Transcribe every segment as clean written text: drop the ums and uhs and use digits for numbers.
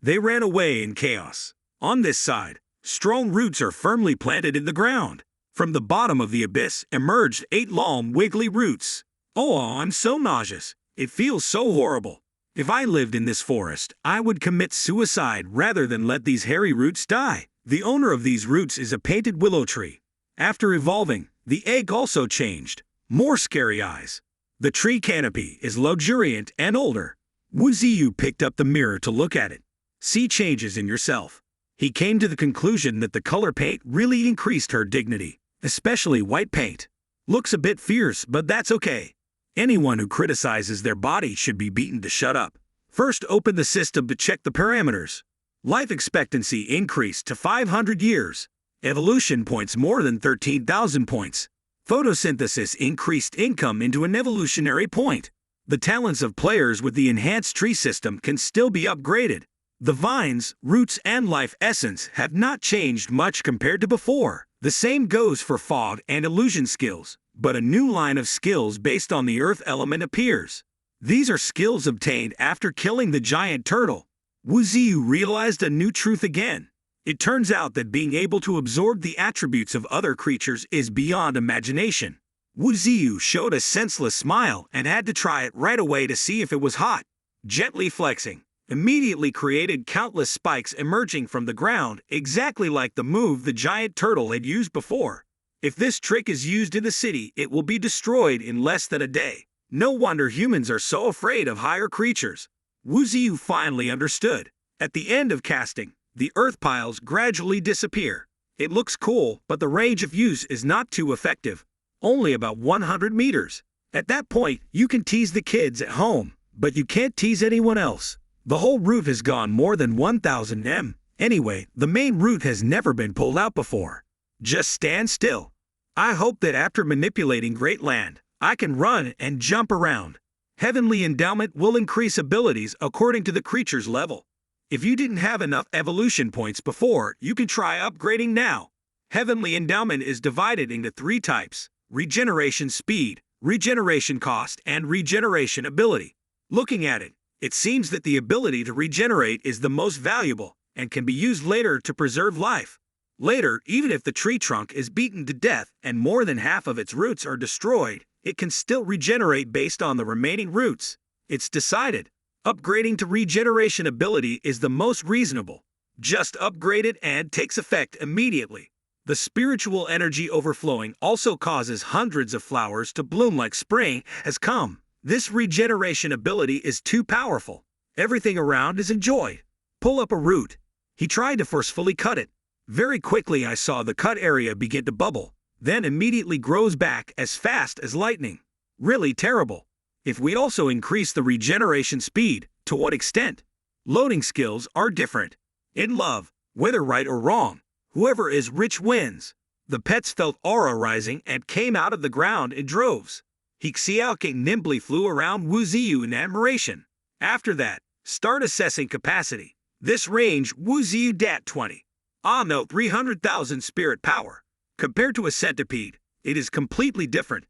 They ran away in chaos. On this side, strong roots are firmly planted in the ground. From the bottom of the abyss emerged 8 long, wiggly roots. Oh, I'm so nauseous. It feels so horrible. If I lived in this forest, I would commit suicide rather than let these hairy roots die. The owner of these roots is a painted willow tree. After evolving, the egg also changed. More scary eyes. The tree canopy is luxuriant and older. Wu Ziyu picked up the mirror to look at it. See changes in yourself. He came to the conclusion that the color paint really increased her dignity, especially white paint. Looks a bit fierce, but that's okay. Anyone who criticizes their body should be beaten to shut up. First, open the system to check the parameters. Life expectancy increased to 500 years. Evolution points more than 13,000 points. Photosynthesis increased income into an evolutionary point. The talents of players with the enhanced tree system can still be upgraded. The vines, roots, and life essence have not changed much compared to before. The same goes for fog and illusion skills, but a new line of skills based on the earth element appears. These are skills obtained after killing the giant turtle. Wu Ziyu realized a new truth again. It turns out that being able to absorb the attributes of other creatures is beyond imagination. Wu Ziyu showed a senseless smile and had to try it right away to see if it was hot. Gently flexing, immediately created countless spikes emerging from the ground, exactly like the move the giant turtle had used before. If this trick is used in the city, it will be destroyed in less than a day. No wonder humans are so afraid of higher creatures. Wu Ziyu finally understood. At the end of casting, the earth piles gradually disappear. It looks cool, but the range of use is not too effective. Only about 100 meters. At that point, you can tease the kids at home, but you can't tease anyone else. The whole route has gone more than 1,000 m. Anyway, the main route has never been pulled out before. Just stand still. I hope that after manipulating Great Land, I can run and jump around. Heavenly Endowment will increase abilities according to the creature's level. If you didn't have enough evolution points before, you can try upgrading now. Heavenly Endowment is divided into 3 types: regeneration speed, regeneration cost, and regeneration ability. Looking at it, it seems that the ability to regenerate is the most valuable and can be used later to preserve life. Later, even if the tree trunk is beaten to death and more than half of its roots are destroyed, it can still regenerate based on the remaining roots. It's decided. Upgrading to regeneration ability is the most reasonable. Just upgrade it and takes effect immediately. The spiritual energy overflowing also causes hundreds of flowers to bloom like spring has come. This regeneration ability is too powerful. Everything around is enjoyed. Pull up a root. He tried to forcefully cut it. Very quickly I saw the cut area begin to bubble, then immediately grows back as fast as lightning. Really terrible. If we also increase the regeneration speed, to what extent? Loading skills are different. In love, whether right or wrong, whoever is rich wins. The pets felt aura rising and came out of the ground in droves. Xiaoqing nimbly flew around Wu Ziyu in admiration. After that, start assessing capacity. This range Wu Ziyu Dat 20. Ah no, 300,000 spirit power. Compared to a centipede, it is completely different.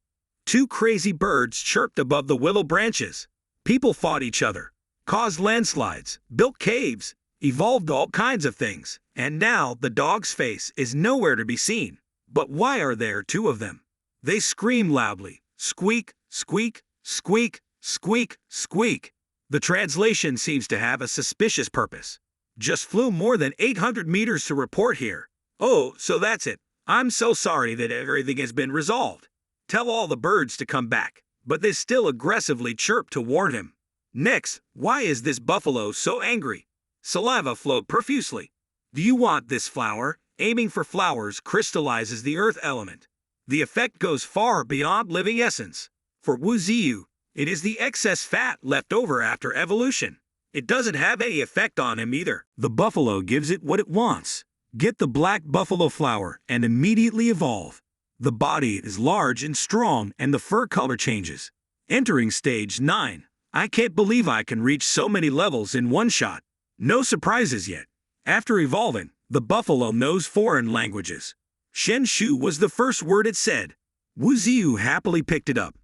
2 crazy birds chirped above the willow branches. People fought each other, caused landslides, built caves, evolved all kinds of things, and now the dog's face is nowhere to be seen. But why are there 2 of them? They scream loudly. Squeak, squeak, squeak, squeak, squeak. The translation seems to have a suspicious purpose. Just flew more than 800 meters to report here. Oh, so that's it. I'm so sorry that everything has been resolved. Tell all the birds to come back, but they still aggressively chirp to warn him. Next, why is this buffalo so angry? Saliva flowed profusely. Do you want this flower? Aiming for flowers crystallizes the earth element. The effect goes far beyond living essence. For Wu Ziyu, it is the excess fat left over after evolution. It doesn't have any effect on him either. The buffalo gives it what it wants. Get the black buffalo flower and immediately evolve. The body is large and strong and the fur color changes. Entering stage 9. I can't believe I can reach so many levels in one shot. No surprises yet. After evolving, the buffalo knows foreign languages. Shen Shu was the first word it said. Wu Ziyu happily picked it up.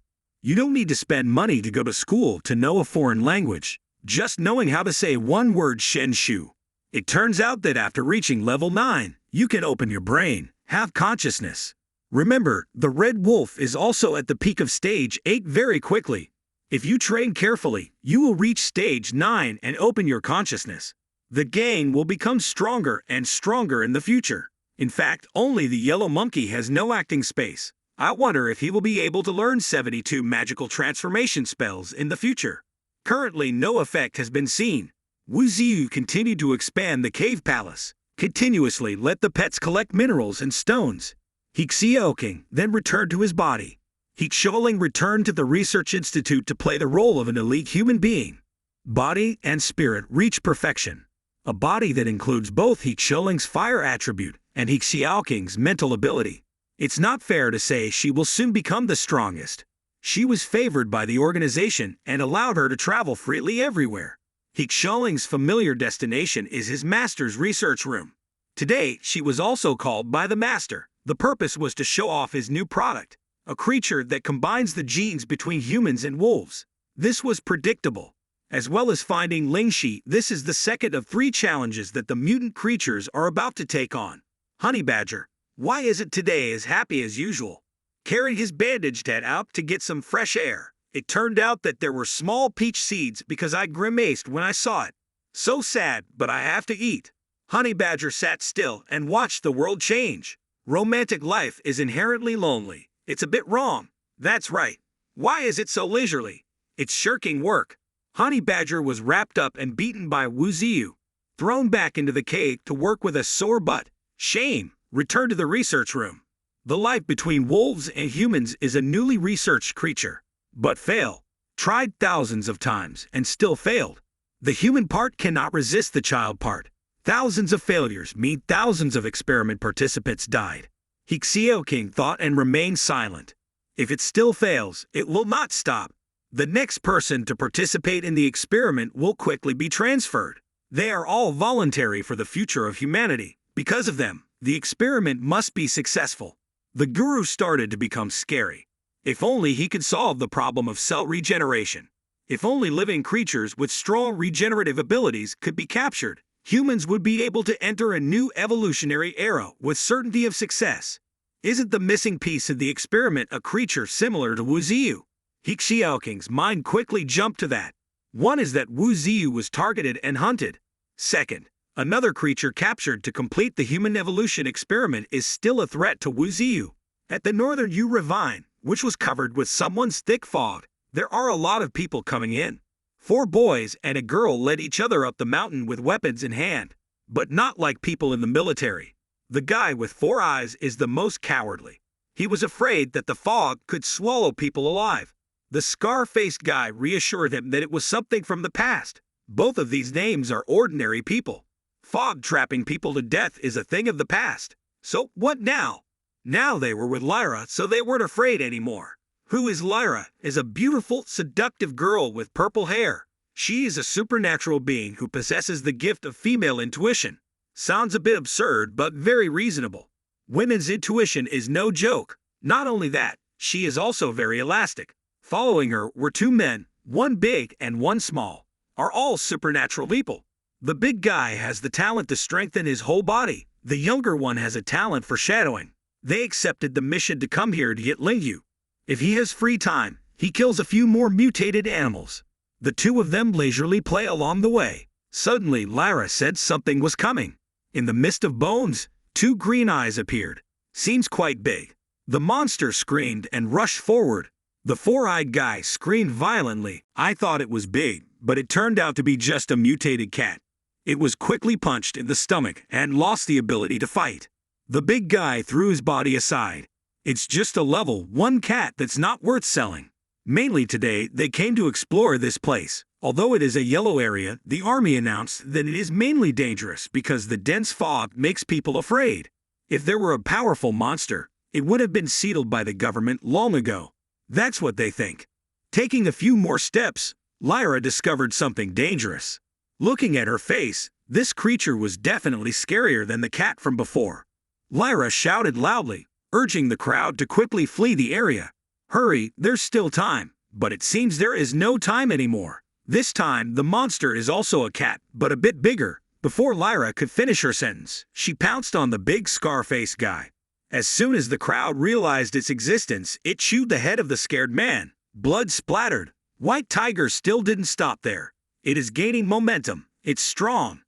You don't need to spend money to go to school to know a foreign language. Just knowing how to say one word Shen Shu It turns out that after reaching level 9, you can open your brain, have consciousness. Remember, the red wolf is also at the peak of stage 8 very quickly. If you train carefully, you will reach stage 9 and open your consciousness. The gang will become stronger and stronger in the future. In fact, only the yellow monkey has no acting space. I wonder if he will be able to learn 72 magical transformation spells in the future. Currently, no effect has been seen. Wu Ziyu continued to expand the cave palace, continuously let the pets collect minerals and stones. He Xiaoqing then returned to his body. He Xiaoling returned to the research institute to play the role of an elite human being. Body and spirit reach perfection. A body that includes both He Xiaoling's fire attribute and He Xiaoqing's mental ability. It's not fair to say she will soon become the strongest. She was favored by the organization and allowed her to travel freely everywhere. He Xiaoling's familiar destination is his master's research room. Today, she was also called by the master. The purpose was to show off his new product, a creature that combines the genes between humans and wolves. This was predictable. As well as finding Lingxi, this is the second of 3 challenges that the mutant creatures are about to take on. Honey Badger, why isn't today as happy as usual? Carried his bandaged head out to get some fresh air. It turned out that there were small peach seeds because I grimaced when I saw it. So sad, but I have to eat. Honey Badger sat still and watched the world change. Romantic life is inherently lonely. It's a bit wrong. That's right. Why is it so leisurely? It's shirking work. Honey Badger was wrapped up and beaten by Wu Ziyu, thrown back into the cave to work with a sore butt. Shame. Returned to the research room. The life between wolves and humans is a newly researched creature. But fail. Tried thousands of times and still failed. The human part cannot resist the child part. Thousands of failures mean thousands of experiment participants died. He Xiaoqing thought and remained silent. If it still fails, it will not stop. The next person to participate in the experiment will quickly be transferred. They are all voluntary for the future of humanity. Because of them, the experiment must be successful. The guru started to become scary. If only he could solve the problem of cell regeneration. If only living creatures with strong regenerative abilities could be captured, humans would be able to enter a new evolutionary era with certainty of success. Isn't the missing piece of the experiment a creature similar to Wu Ziyu? He Xiaoqing's mind quickly jumped to that. One is that Wu Ziyu was targeted and hunted. Second, another creature captured to complete the human evolution experiment is still a threat to Wu Ziyu. At the northern Yu Ravine, which was covered with someone's thick fog, there are a lot of people coming in. 4 boys and a girl led each other up the mountain with weapons in hand, but not like people in the military. The guy with 4 eyes is the most cowardly. He was afraid that the fog could swallow people alive. The scar-faced guy reassured him that it was something from the past. Both of these names are ordinary people. Fog trapping people to death is a thing of the past. So what now? Now they were with Lyra, so they weren't afraid anymore. Who is Lyra? Is a beautiful, seductive girl with purple hair. She is a supernatural being who possesses the gift of female intuition. Sounds a bit absurd, but very reasonable. Women's intuition is no joke. Not only that, she is also very elastic. Following her were 2 men, one big and one small, are all supernatural people. The big guy has the talent to strengthen his whole body. The younger one has a talent for shadowing. They accepted the mission to come here to get Lingyu. If he has free time, he kills a few more mutated animals. The 2 of them leisurely play along the way. Suddenly, Lyra said something was coming. In the mist of bones, 2 green eyes appeared. Seems quite big. The monster screamed and rushed forward. The 4-eyed guy screamed violently. I thought it was big, but it turned out to be just a mutated cat. It was quickly punched in the stomach and lost the ability to fight. The big guy threw his body aside. It's just a level 1 cat that's not worth selling. Mainly today, they came to explore this place. Although it is a yellow area, the army announced that it is mainly dangerous because the dense fog makes people afraid. If there were a powerful monster, it would have been sealed by the government long ago. That's what they think. Taking a few more steps, Lyra discovered something dangerous. Looking at her face, this creature was definitely scarier than the cat from before. Lyra shouted loudly, urging the crowd to quickly flee the area. Hurry, there's still time. But it seems there is no time anymore. This time, the monster is also a cat, but a bit bigger. Before Lyra could finish her sentence, she pounced on the big scar-faced guy. As soon as the crowd realized its existence, it chewed the head of the scared man. Blood splattered. White Tiger still didn't stop there. It is gaining momentum. It's strong.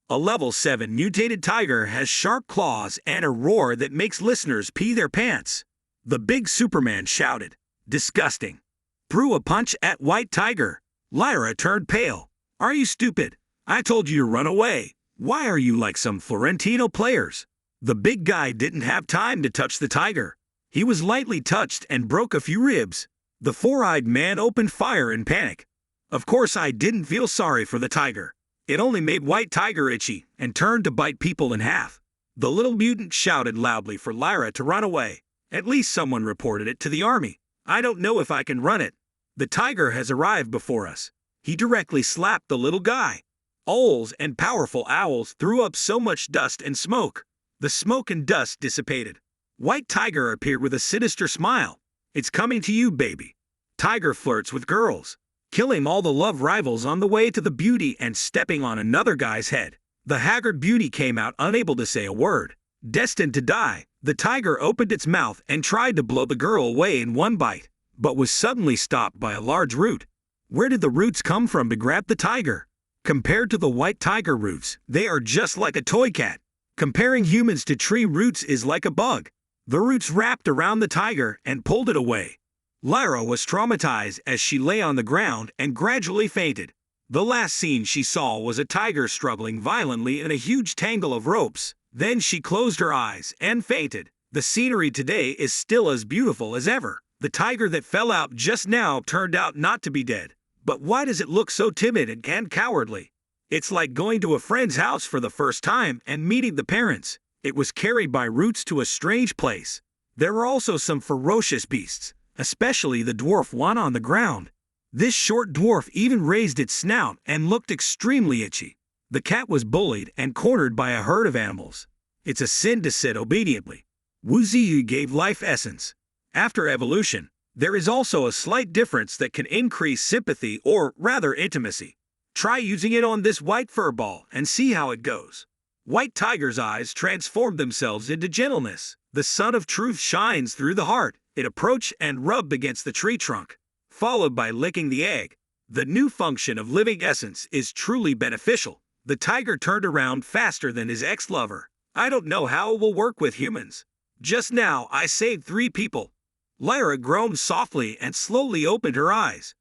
A level 7 mutated tiger has sharp claws and a roar that makes listeners pee their pants. The big Superman shouted. Disgusting. Threw a punch at White Tiger. Lyra turned pale. Are you stupid? I told you to run away. Why are you like some Florentino players? The big guy didn't have time to touch the tiger. He was lightly touched and broke a few ribs. The four-eyed man opened fire in panic. Of course I didn't feel sorry for the tiger. It only made White Tiger itchy and turned to bite people in half. The little mutant shouted loudly for Lyra to run away. At least someone reported it to the army. I don't know if I can run it. The tiger has arrived before us. He directly slapped the little guy. Owls and powerful owls threw up so much dust and smoke. The smoke and dust dissipated. White Tiger appeared with a sinister smile. It's coming to you, baby. Tiger flirts with girls, killing all the love rivals on the way to the beauty and stepping on another guy's head. The haggard beauty came out unable to say a word. Destined to die, the tiger opened its mouth and tried to blow the girl away in one bite, but was suddenly stopped by a large root. Where did the roots come from to grab the tiger? Compared to the white tiger roots, they are just like a toy cat. Comparing humans to tree roots is like a bug. The roots wrapped around the tiger and pulled it away. Lyra was traumatized as she lay on the ground and gradually fainted. The last scene she saw was a tiger struggling violently in a huge tangle of ropes. Then she closed her eyes and fainted. The scenery today is still as beautiful as ever. The tiger that fell out just now turned out not to be dead. But why does it look so timid and cowardly? It's like going to a friend's house for the first time and meeting the parents. It was carried by roots to a strange place. There were also some ferocious beasts, especially the dwarf one on the ground. This short dwarf even raised its snout and looked extremely itchy. The cat was bullied and cornered by a herd of animals. It's a sin to sit obediently. Wu Ziyu gave life essence. After evolution, there is also a slight difference that can increase sympathy or rather intimacy. Try using it on this white fur ball and see how it goes. White Tiger's eyes transformed themselves into gentleness. The sun of truth shines through the heart. It approached and rubbed against the tree trunk, followed by licking the egg. The new function of living essence is truly beneficial. The tiger turned around faster than his ex-lover. I don't know how it will work with humans. Just now I saved 3 people. Lyra groaned softly and slowly opened her eyes.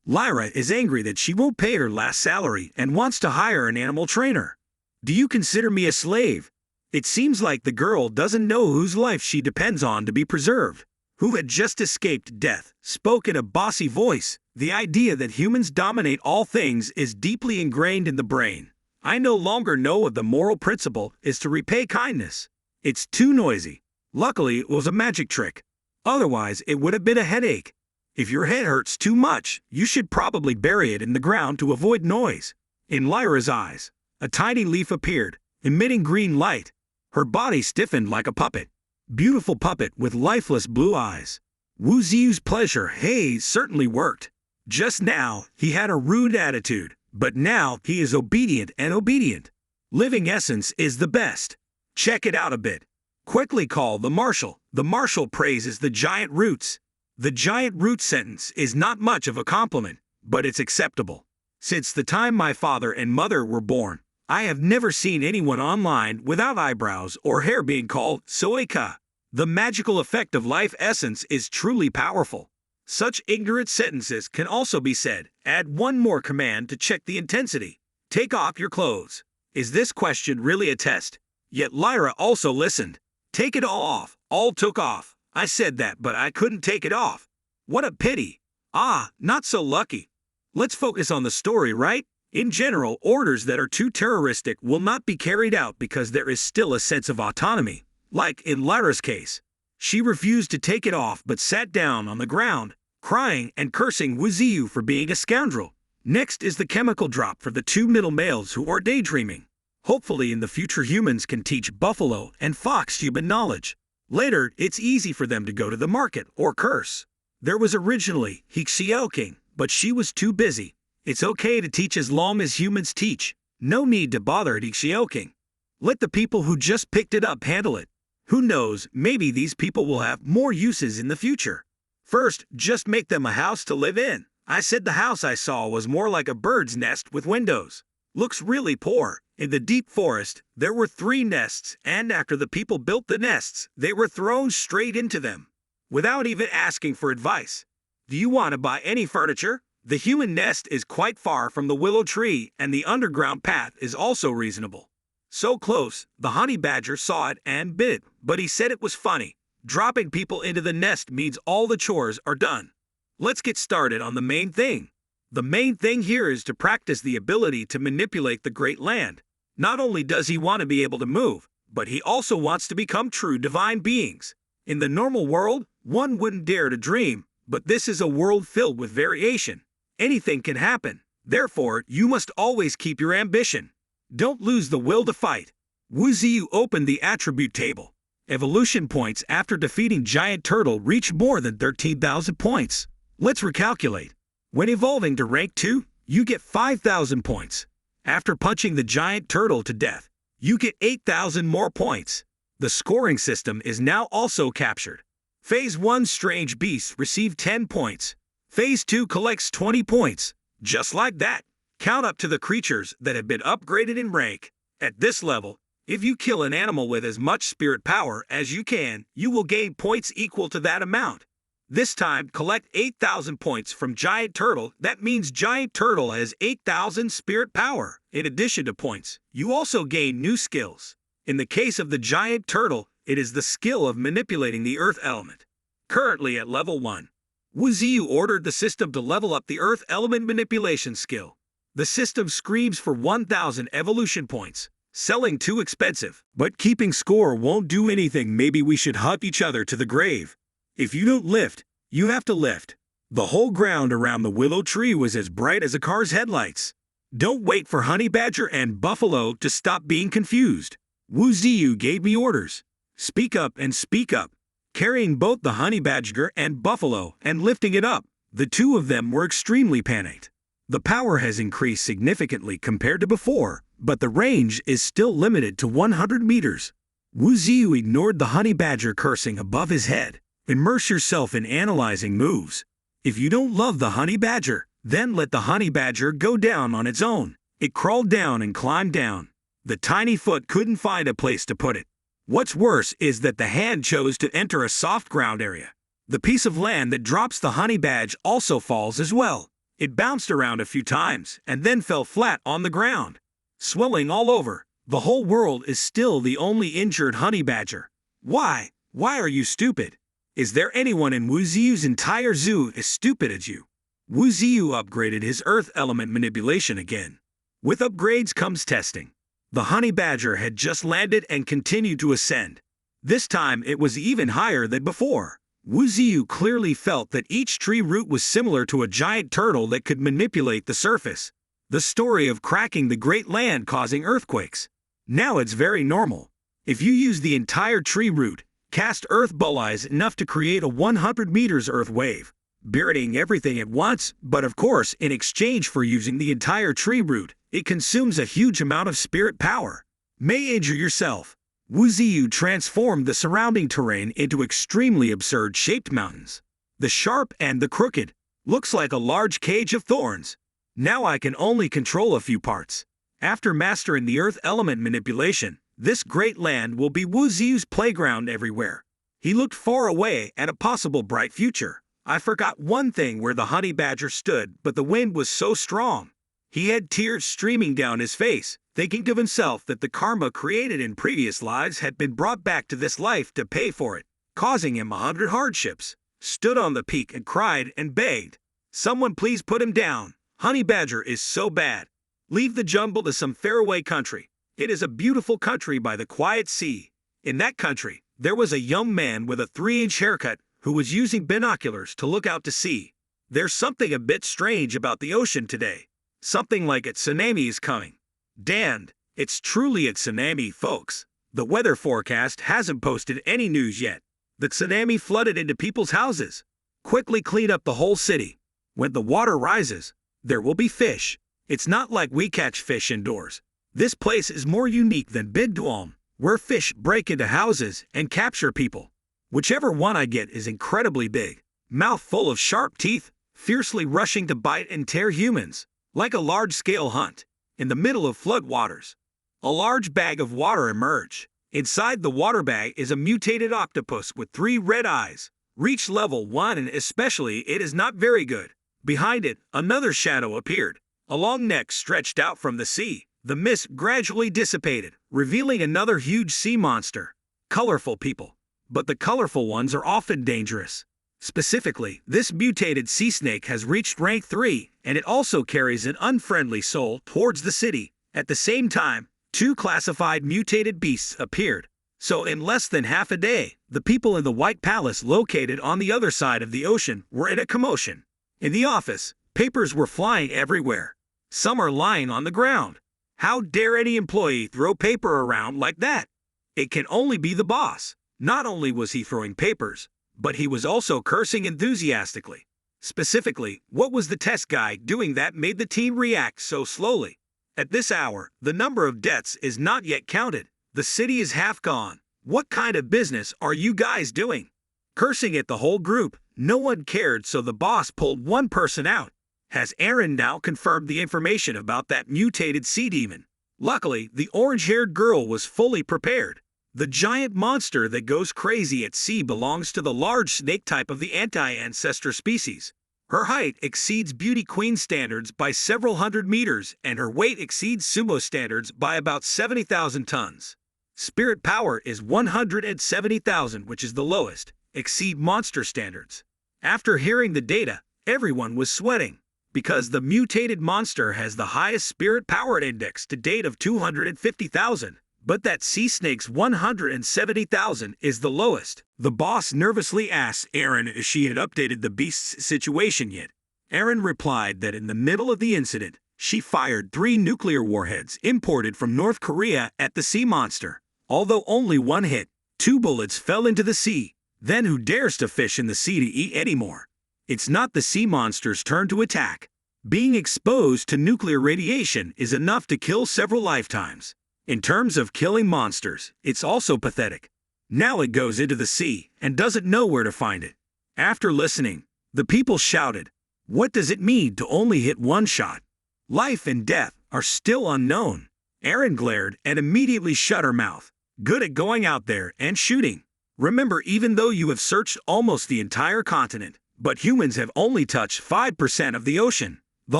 Lyra is angry that she won't pay her last salary and wants to hire an animal trainer. Do you consider me a slave? It seems like the girl doesn't know whose life she depends on to be preserved. Who had just escaped death, spoke in a bossy voice. The idea that humans dominate all things is deeply ingrained in the brain. I no longer know what the moral principle is to repay kindness. It's too noisy. Luckily, it was a magic trick. Otherwise, it would have been a headache. If your head hurts too much, you should probably bury it in the ground to avoid noise. In Lyra's eyes, a tiny leaf appeared, emitting green light. Her body stiffened like a puppet. Beautiful puppet with lifeless blue eyes. Wu Ziyu's pleasure haze certainly worked. Just now, he had a rude attitude, but now he is obedient and obedient. Living essence is the best. Check it out a bit. Quickly call the marshal. The marshal praises the giant roots. The giant root sentence is not much of a compliment, but it's acceptable. Since the time my father and mother were born, I have never seen anyone online without eyebrows or hair being called Soika. The magical effect of life essence is truly powerful. Such ignorant sentences can also be said. Add one more command to check the intensity. Take off your clothes. Is this question really a test? Yet Lyra also listened. Take it all off. All took off. I said that, but I couldn't take it off. What a pity. Ah, not so lucky. Let's focus on the story, right? In general, orders that are too terroristic will not be carried out because there is still a sense of autonomy. Like in Lyra's case. She refused to take it off but sat down on the ground, crying and cursing Wu Ziyu for being a scoundrel. Next is the chemical drop for the 2 middle males who are daydreaming. Hopefully in the future humans can teach buffalo and fox human knowledge. Later, it's easy for them to go to the market or curse. There was originally Xiao King, but she was too busy. It's okay to teach as long as humans teach. No need to bother Dixioking. Let the people who just picked it up handle it. Who knows, maybe these people will have more uses in the future. First, just make them a house to live in. I said the house I saw was more like a bird's nest with windows. Looks really poor. In the deep forest, there were 3 nests, and after the people built the nests, they were thrown straight into them, without even asking for advice. Do you want to buy any furniture? The human nest is quite far from the willow tree, and the underground path is also reasonable. So close, the honey badger saw it and bit, but he said it was funny. Dropping people into the nest means all the chores are done. Let's get started on the main thing. The main thing here is to practice the ability to manipulate the great land. Not only does he want to be able to move, but he also wants to become true divine beings. In the normal world, one wouldn't dare to dream, but this is a world filled with variation. Anything can happen. Therefore, you must always keep your ambition. Don't lose the will to fight. Wu Ziyu opened the attribute table. Evolution points after defeating Giant Turtle reach more than 13,000 points. Let's recalculate. When evolving to rank 2, you get 5,000 points. After punching the Giant Turtle to death, you get 8,000 more points. The scoring system is now also captured. Phase 1 Strange Beasts receive 10 points. Phase 2 collects 20 points. Just like that. Count up to the creatures that have been upgraded in rank. At this level, if you kill an animal with as much spirit power as you can, you will gain points equal to that amount. This time, collect 8,000 points from Giant Turtle. That means Giant Turtle has 8,000 spirit power. In addition to points, you also gain new skills. In the case of the Giant Turtle, it is the skill of manipulating the earth element. Currently at level 1. Wu Ziyu ordered the system to level up the earth element manipulation skill. The system screams for 1,000 evolution points. Selling too expensive, but keeping score won't do anything. Maybe we should hug each other to the grave. If you don't lift, you have to lift. The whole ground around the willow tree was as bright as a car's headlights. Don't wait for Honey Badger and Buffalo to stop being confused. Wu Ziyu gave me orders. Speak up and speak up. Carrying both the Honey Badger and Buffalo and lifting it up, the two of them were extremely panicked. The power has increased significantly compared to before, but the range is still limited to 100 meters. Wu Ziyu ignored the Honey Badger cursing above his head. Immerse yourself in analyzing moves. If you don't love the Honey Badger, then let the Honey Badger go down on its own. It crawled down and climbed down. The tiny foot couldn't find a place to put it. What's worse is that the hand chose to enter a soft ground area. The piece of land that drops the honey badge also falls as well. It bounced around a few times and then fell flat on the ground. Swelling all over, the whole world is still the only injured honey badger. Why? Why are you stupid? Is there anyone in Wu Ziyu's entire zoo as stupid as you? Wu Ziyu upgraded his earth element manipulation again. With upgrades comes testing. The honey badger had just landed and continued to ascend. This time it was even higher than before. Wu Ziyu clearly felt that each tree root was similar to a giant turtle that could manipulate the surface. The story of cracking the great land causing earthquakes. Now it's very normal. If you use the entire tree root, cast earth bulleyes enough to create a 100 meters earth wave, burying everything at once, but of course in exchange for using the entire tree root, it consumes a huge amount of spirit power. May injure yourself. Wu Ziyu transformed the surrounding terrain into extremely absurd-shaped mountains. The sharp and the crooked. Looks like a large cage of thorns. Now I can only control a few parts. After mastering the earth element manipulation, this great land will be Wu Ziyu's playground everywhere. He looked far away at a possible bright future. I forgot one thing where the honey badger stood, but the wind was so strong. He had tears streaming down his face, thinking to himself that the karma created in previous lives had been brought back to this life to pay for it, causing him 100 hardships. Stood on the peak and cried and begged. Someone please put him down. Honey badger is so bad. Leave the jungle to some faraway country. It is a beautiful country by the quiet sea. In that country, there was a young man with a 3-inch haircut who was using binoculars to look out to sea. There's something a bit strange about the ocean today. Something like a tsunami is coming. Damned, it's truly a tsunami, folks. The weather forecast hasn't posted any news yet. The tsunami flooded into people's houses. Quickly clean up the whole city. When the water rises, there will be fish. It's not like we catch fish indoors. This place is more unique than Big Duom, where fish break into houses and capture people. Whichever one I get is incredibly big, mouth full of sharp teeth, fiercely rushing to bite and tear humans, like a large-scale hunt. In the middle of floodwaters, a large bag of water emerged. Inside the water bag is a mutated octopus with 3 red eyes. Reach level 1 and especially it is not very good. Behind it, another shadow appeared. A long neck stretched out from the sea. The mist gradually dissipated, revealing another huge sea monster. Colorful people. But the colorful ones are often dangerous. Specifically, this mutated sea snake has reached rank 3, and it also carries an unfriendly soul towards the city. At the same time, 2 classified mutated beasts appeared. So in less than half a day, the people in the White Palace located on the other side of the ocean were in a commotion. In the office, papers were flying everywhere. Some are lying on the ground. How dare any employee throw paper around like that? It can only be the boss. Not only was he throwing papers, but he was also cursing enthusiastically. Specifically, what was the test guy doing that made the team react so slowly? At this hour, the number of deaths is not yet counted. The city is half gone. What kind of business are you guys doing? Cursing at the whole group, no one cared, so the boss pulled one person out. Has Aaron now confirmed the information about that mutated sea demon? Luckily, the orange-haired girl was fully prepared. The giant monster that goes crazy at sea belongs to the large snake type of the anti-ancestor species. Her height exceeds beauty queen standards by several hundred meters, and her weight exceeds sumo standards by about 70,000 tons. Spirit power is 170,000, which is the lowest, exceed monster standards. After hearing the data, everyone was sweating, because the mutated monster has the highest spirit power index to date of 250,000. But that sea snake's 170,000 is the lowest. The boss nervously asked Aaron if she had updated the beast's situation yet. Aaron replied that in the middle of the incident, she fired 3 nuclear warheads imported from North Korea at the sea monster. Although only 1 hit, 2 bullets fell into the sea. Then who dares to fish in the sea to eat anymore? It's not the sea monster's turn to attack. Being exposed to nuclear radiation is enough to kill several lifetimes. In terms of killing monsters, it's also pathetic. Now it goes into the sea and doesn't know where to find it. After listening, the people shouted, "What does it mean to only hit 1 shot? Life and death are still unknown." Aaron glared and immediately shut her mouth. Good at going out there and shooting. Remember, even though you have searched almost the entire continent, but humans have only touched 5% of the ocean. The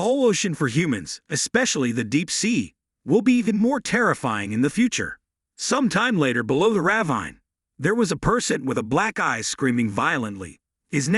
whole ocean for humans, especially the deep sea, will be even more terrifying in the future. Sometime later, below the ravine, there was a person with a black eye screaming violently. His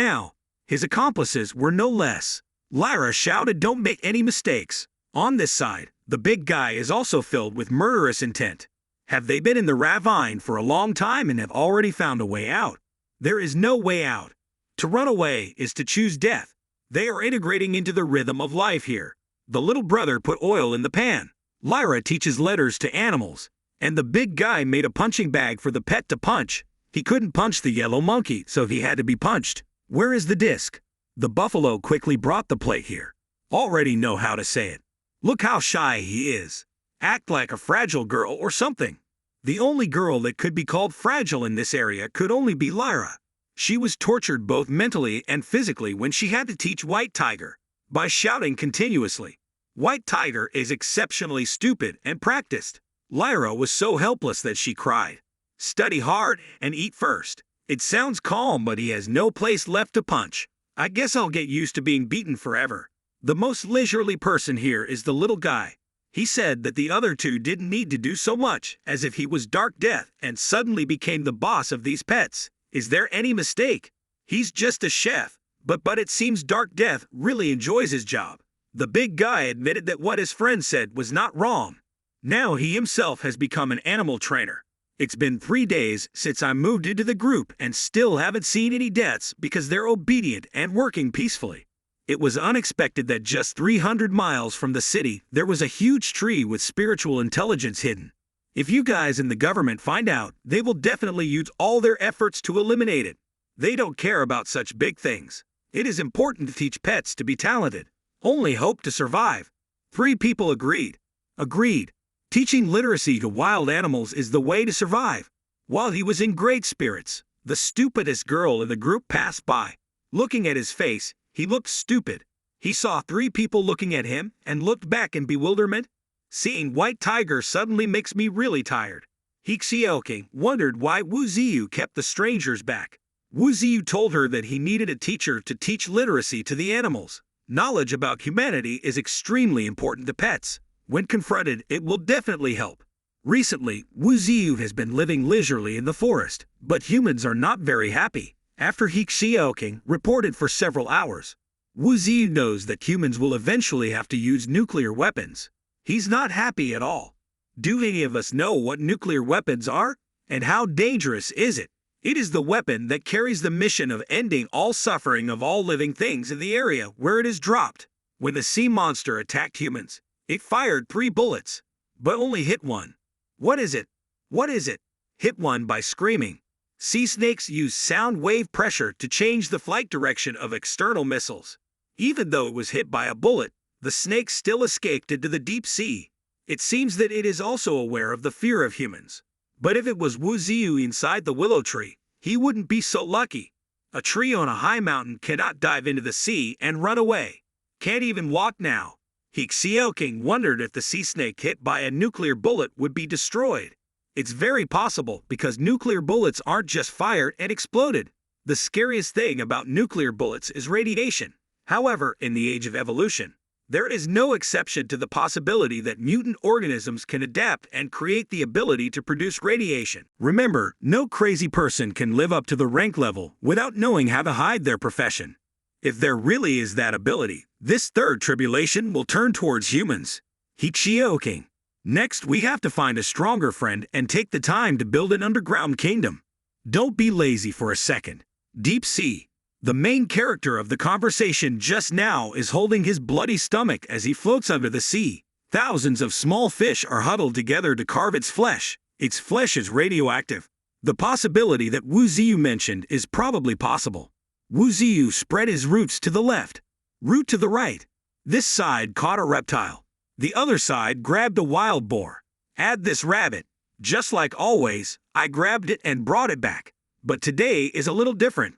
accomplices were no less. Lyra shouted, "Don't make any mistakes." On this side, the big guy is also filled with murderous intent. Have they been in the ravine for a long time and have already found a way out? There is no way out. To run away is to choose death. They are integrating into the rhythm of life here. The little brother put oil in the pan. Lyra teaches letters to animals, and the big guy made a punching bag for the pet to punch. He couldn't punch the yellow monkey, so he had to be punched. Where is the disc? The buffalo quickly brought the plate here. Already know how to say it. Look how shy he is. Act like a fragile girl or something. The only girl that could be called fragile in this area could only be Lyra. She was tortured both mentally and physically when she had to teach White Tiger by shouting continuously. White Tiger is exceptionally stupid and practiced. Lyra was so helpless that she cried. Study hard and eat first. It sounds calm, but he has no place left to punch. I guess I'll get used to being beaten forever. The most leisurely person here is the little guy. He said that the other 2 didn't need to do so much, as if he was Dark Death and suddenly became the boss of these pets. Is there any mistake? He's just a chef, but it seems Dark Death really enjoys his job. The big guy admitted that what his friend said was not wrong. Now he himself has become an animal trainer. It's been 3 days since I moved into the group and still haven't seen any deaths because they're obedient and working peacefully. It was unexpected that just 300 miles from the city, there was a huge tree with spiritual intelligence hidden. If you guys in the government find out, they will definitely use all their efforts to eliminate it. They don't care about such big things. It is important to teach pets to be talented. Only hope to survive. 3 people agreed. Agreed. Teaching literacy to wild animals is the way to survive. While he was in great spirits, the stupidest girl in the group passed by. Looking at his face, he looked stupid. He saw 3 people looking at him and looked back in bewilderment. Seeing White Tiger suddenly makes me really tired. King wondered why Wu Ziyu kept the strangers back. Wu Ziyu told her that he needed a teacher to teach literacy to the animals. Knowledge about humanity is extremely important to pets. When confronted, it will definitely help. Recently, Wu Ziyu has been living leisurely in the forest, but humans are not very happy. After King reported for several hours, Wu Ziyu knows that humans will eventually have to use nuclear weapons. He's not happy at all. Do any of us know what nuclear weapons are? And how dangerous is it? It is the weapon that carries the mission of ending all suffering of all living things in the area where it is dropped. When the sea monster attacked humans, it fired 3 bullets, but only hit 1. What is it? What is it? Hit 1 by screaming. Sea snakes use sound wave pressure to change the flight direction of external missiles. Even though it was hit by a bullet, the snake still escaped into the deep sea. It seems that it is also aware of the fear of humans. But if it was Wu Ziyu inside the willow tree, he wouldn't be so lucky. A tree on a high mountain cannot dive into the sea and run away. Can't even walk now. King wondered if the sea snake hit by a nuclear bullet would be destroyed. It's very possible because nuclear bullets aren't just fired and exploded. The scariest thing about nuclear bullets is radiation. However, in the age of evolution, there is no exception to the possibility that mutant organisms can adapt and create the ability to produce radiation. Remember, no crazy person can live up to the rank level without knowing how to hide their profession. If there really is that ability, this third tribulation will turn towards humans. King. Next, we have to find a stronger friend and take the time to build an underground kingdom. Don't be lazy for a second. Deep Sea. The main character of the conversation just now is holding his bloody stomach as he floats under the sea. Thousands of small fish are huddled together to carve its flesh. Its flesh is radioactive. The possibility that Wu Ziyu mentioned is probably possible. Wu Ziyu spread his roots to the left, root to the right. This side caught a reptile. The other side grabbed a wild boar. Add this rabbit. Just like always, I grabbed it and brought it back. But today is a little different.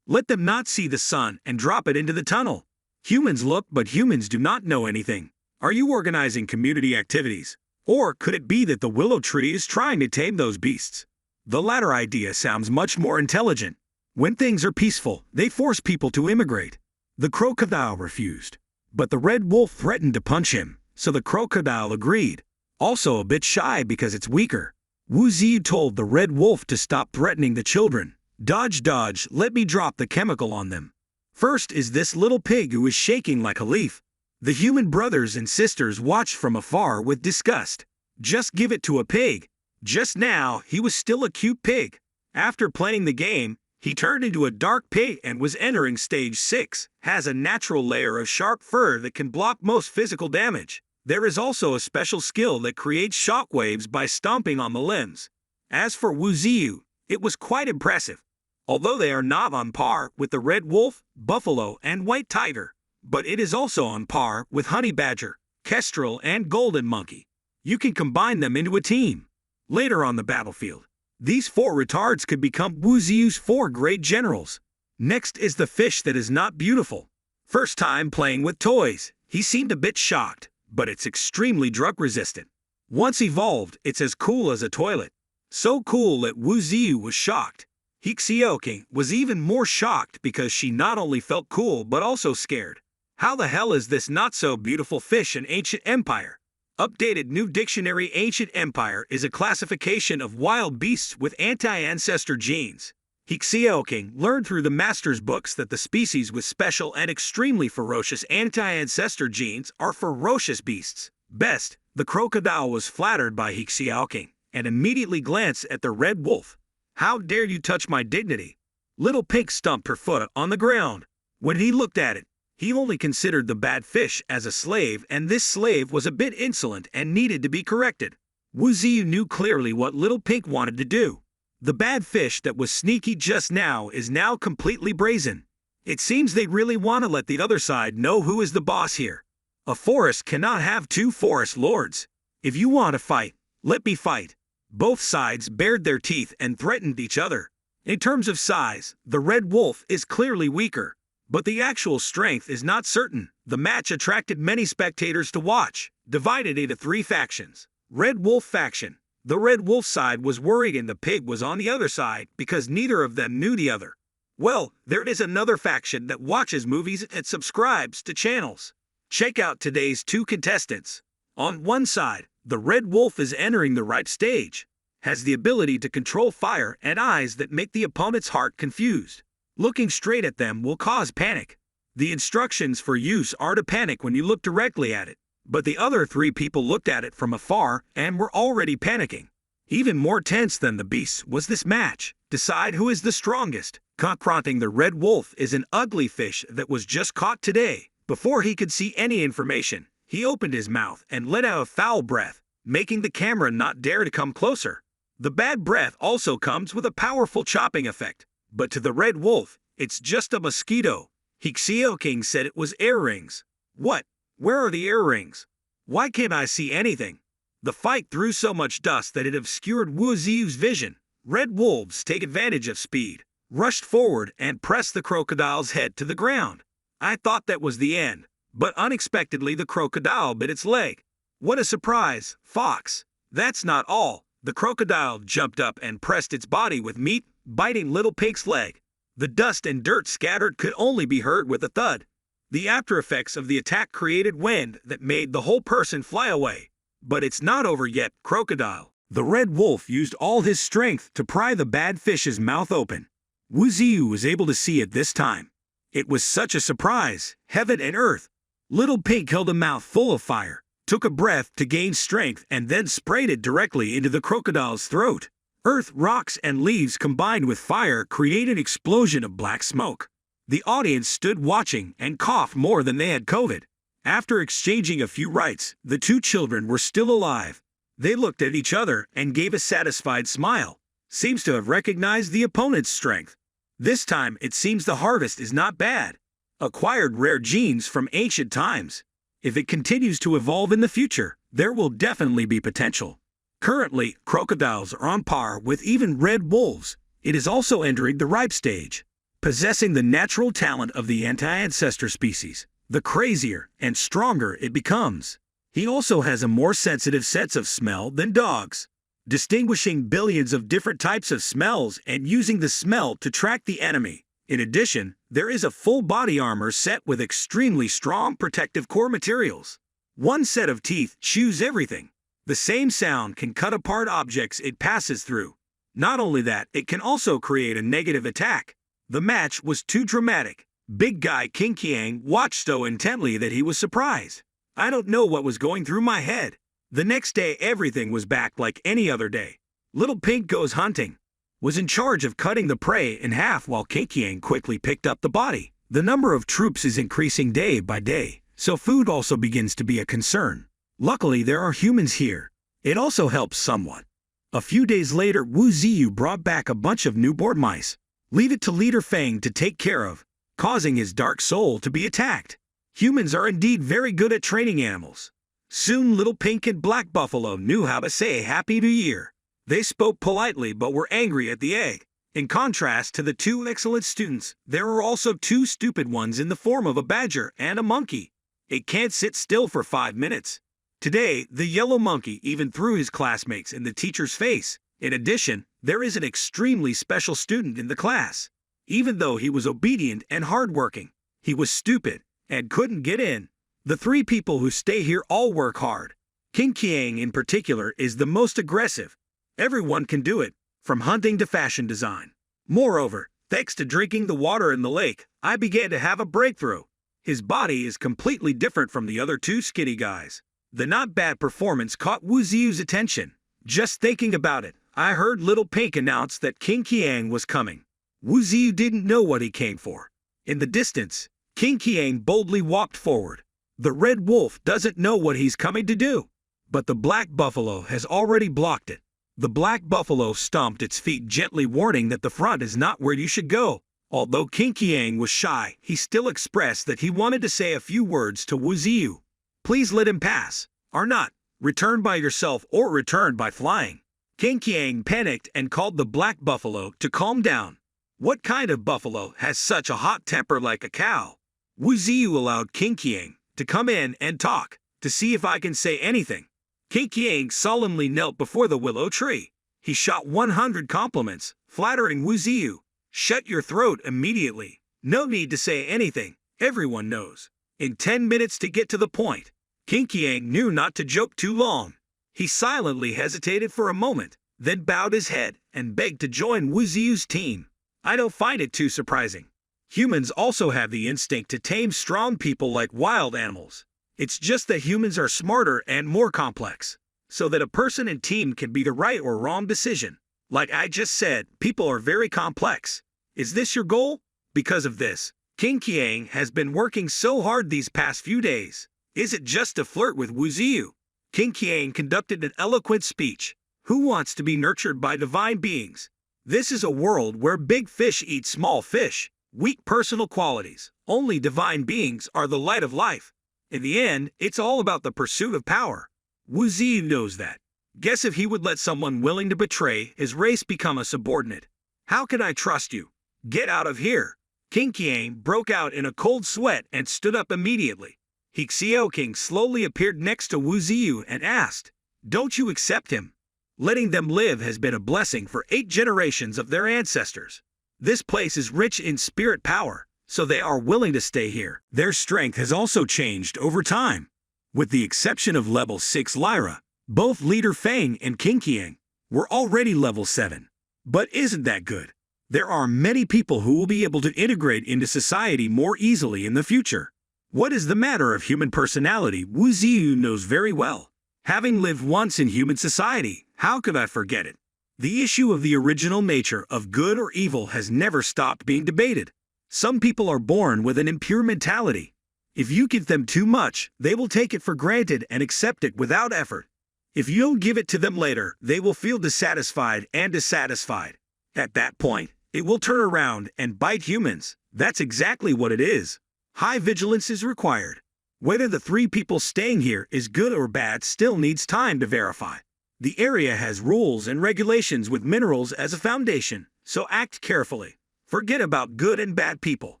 Let them not see the sun and drop it into the tunnel. Humans look, but humans do not know anything. Are you organizing community activities? Or could it be that the willow tree is trying to tame those beasts? The latter idea sounds much more intelligent. When things are peaceful, they force people to immigrate. The crocodile refused. But the red wolf threatened to punch him, so the crocodile agreed. Also a bit shy because it's weaker. Wu Ziyu told the red wolf to stop threatening the children. Dodge, dodge, let me drop the chemical on them. First is this little pig who is shaking like a leaf. The human brothers and sisters watched from afar with disgust. Just give it to a pig. Just now, he was still a cute pig. After playing the game, he turned into a dark pig and was entering stage 6, has a natural layer of sharp fur that can block most physical damage. There is also a special skill that creates shockwaves by stomping on the limbs. As for Wu Ziyu, it was quite impressive. Although they are not on par with the red wolf, buffalo, and white tiger, but it is also on par with honey badger, kestrel, and golden monkey. You can combine them into a team. Later on the battlefield, these 4 retards could become Wu Ziyu's 4 great generals. Next is the fish that is not beautiful. First time playing with toys, he seemed a bit shocked, but it's extremely drug resistant. Once evolved, it's as cool as a toilet. So cool that Wu Ziyu was shocked. King was even more shocked because she not only felt cool but also scared. How the hell is this not so beautiful fish in Ancient Empire? Updated New Dictionary. Ancient Empire is a classification of wild beasts with anti-ancestor genes. King learned through the master's books that the species with special and extremely ferocious anti-ancestor genes are ferocious beasts. Best, the crocodile was flattered by King and immediately glanced at the red wolf. How dare you touch my dignity? Little pig stumped her foot on the ground. When he looked at it, he only considered the bad fish as a slave, and this slave was a bit insolent and needed to be corrected. Wu Ziyu knew clearly what Little Pink wanted to do. The bad fish that was sneaky just now is now completely brazen. It seems they really want to let the other side know who is the boss here. A forest cannot have 2 forest lords. If you want to fight, let me fight. Both sides bared their teeth and threatened each other. In terms of size, the red wolf is clearly weaker, but the actual strength is not certain. The match attracted many spectators to watch, divided into 3 factions. Red Wolf faction. The Red Wolf side was worried and the pig was on the other side because neither of them knew the other. Well, there is another faction that watches movies and subscribes to channels. Check out today's 2 contestants. On one side, the Red Wolf is entering the right stage, has the ability to control fire and eyes that make the opponent's heart confused. Looking straight at them will cause panic. The instructions for use are to panic when you look directly at it, but the other 3 people looked at it from afar and were already panicking. Even more tense than the beasts was this match. Decide who is the strongest. Confronting the Red Wolf is an ugly fish that was just caught today. Before he could see any information, he opened his mouth and let out a foul breath, making the camera not dare to come closer. The bad breath also comes with a powerful chopping effect, but to the Red Wolf, it's just a mosquito. Hixio King said it was ear rings. What? Where are the ear rings? Why can't I see anything? The fight threw so much dust that it obscured Wu Ziyu's vision. Red wolves take advantage of speed, rushed forward and pressed the crocodile's head to the ground. I thought that was the end, but unexpectedly the crocodile bit its leg. What a surprise, Fox! That's not all. The crocodile jumped up and pressed its body with meat, biting Little Pig's leg. The dust and dirt scattered could only be heard with a thud. The after effects of the attack created wind that made the whole person fly away. But it's not over yet, crocodile. The Red Wolf used all his strength to pry the bad fish's mouth open. Wu Ziyu was able to see it this time. It was such a surprise, heaven and earth. Little Pig held a mouth full of fire, took a breath to gain strength and then sprayed it directly into the crocodile's throat. Earth, rocks, and leaves combined with fire created an explosion of black smoke. The audience stood watching and coughed more than they had COVID. After exchanging a few rites, the 2 children were still alive. They looked at each other and gave a satisfied smile. Seems to have recognized the opponent's strength. This time it seems the harvest is not bad. Acquired rare genes from ancient times. If it continues to evolve in the future, there will definitely be potential. Currently, crocodiles are on par with even red wolves. It is also entering the ripe stage. Possessing the natural talent of the anti-ancestor species, the crazier and stronger it becomes. He also has a more sensitive sense of smell than dogs, distinguishing billions of different types of smells and using the smell to track the enemy. In addition, there is a full body armor set with extremely strong protective core materials. One set of teeth chews everything. The same sound can cut apart objects it passes through. Not only that, it can also create a negative attack. The match was too dramatic. Big guy King Qiang watched so intently that he was surprised. I don't know what was going through my head. The next day everything was back like any other day. Little Pink goes hunting. Was in charge of cutting the prey in half while King Qiang quickly picked up the body. The number of troops is increasing day by day, so food also begins to be a concern. Luckily there are humans here. It also helps somewhat. A few days later Wu Ziyu brought back a bunch of newborn mice. Leave it to Leader Fang to take care of, causing his dark soul to be attacked. Humans are indeed very good at training animals. Soon Little Pink and Black Buffalo knew how to say Happy New Year. They spoke politely but were angry at the egg. In contrast to the 2 excellent students, there are also 2 stupid ones in the form of a badger and a monkey. It can't sit still for 5 minutes. Today, the yellow monkey even threw his classmates in the teacher's face. In addition, there is an extremely special student in the class. Even though he was obedient and hardworking, he was stupid and couldn't get in. The 3 people who stay here all work hard. King Qiang in particular is the most aggressive. Everyone can do it, from hunting to fashion design. Moreover, thanks to drinking the water in the lake, I began to have a breakthrough. His body is completely different from the other 2 skinny guys. The not bad performance caught Wu Ziyu's attention. Just thinking about it, I heard Little Pink announce that King Qiang was coming. Wu Ziyu didn't know what he came for. In the distance, King Qiang boldly walked forward. The red wolf doesn't know what he's coming to do, but the black buffalo has already blocked it. The black buffalo stomped its feet gently, warning that the front is not where you should go. Although King Qiang was shy, he still expressed that he wanted to say a few words to Wu Ziyu. Please let him pass. Or not. Return by yourself or return by flying. King Kiang panicked and called the black buffalo to calm down. What kind of buffalo has such a hot temper like a cow? Wu Ziyu allowed King Kiang to come in and talk, to see if I can say anything. King Kiang solemnly knelt before the willow tree. He shot 100 compliments, flattering Wu Ziyu. Shut your throat immediately. No need to say anything. Everyone knows. In 10 minutes to get to the point. King Kiang knew not to joke too long. He silently hesitated for a moment, then bowed his head and begged to join Wu Ziyu's team. I don't find it too surprising. Humans also have the instinct to tame strong people like wild animals. It's just that humans are smarter and more complex, so that a person and team can be the right or wrong decision. Like I just said, people are very complex. Is this your goal? Because of this, King Kiang has been working so hard these past few days. Is it just to flirt with Wu Ziyu? King Kiang conducted an eloquent speech. Who wants to be nurtured by divine beings? This is a world where big fish eat small fish. Weak personal qualities. Only divine beings are the light of life. In the end, it's all about the pursuit of power. Wu Ziyu knows that. Guess if he would let someone willing to betray his race become a subordinate. How can I trust you? Get out of here. King Kiang broke out in a cold sweat and stood up immediately. King slowly appeared next to Wu Ziyu and asked, "Don't you accept him? Letting them live has been a blessing for 8 generations of their ancestors. This place is rich in spirit power, so they are willing to stay here." Their strength has also changed over time. With the exception of level 6 Lyra, both Leader Fang and King Kiang were already level 7. But isn't that good? There are many people who will be able to integrate into society more easily in the future. What is the matter of human personality? Wu Ziyu knows very well. Having lived once in human society, how could I forget it? The issue of the original nature of good or evil has never stopped being debated. Some people are born with an impure mentality. If you give them too much, they will take it for granted and accept it without effort. If you don't give it to them later, they will feel dissatisfied and dissatisfied. At that point, it will turn around and bite humans. That's exactly what it is. High vigilance is required. Whether the 3 people staying here is good or bad still needs time to verify. The area has rules and regulations with minerals as a foundation, so act carefully. Forget about good and bad people.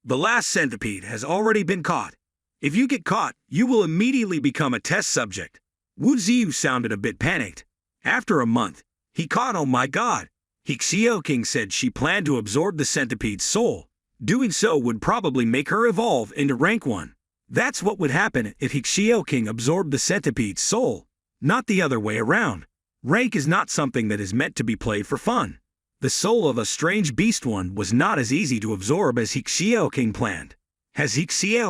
The last centipede has already been caught. If you get caught, you will immediately become a test subject. Wu Ziyu sounded a bit panicked. After a month, he caught, oh my god. King said she planned to absorb the centipede's soul. Doing so would probably make her evolve into rank 1. That's what would happen if King absorbed the centipede's soul, not the other way around. Rank is not something that is meant to be played for fun. The soul of a strange beast one was not as easy to absorb as King planned. Has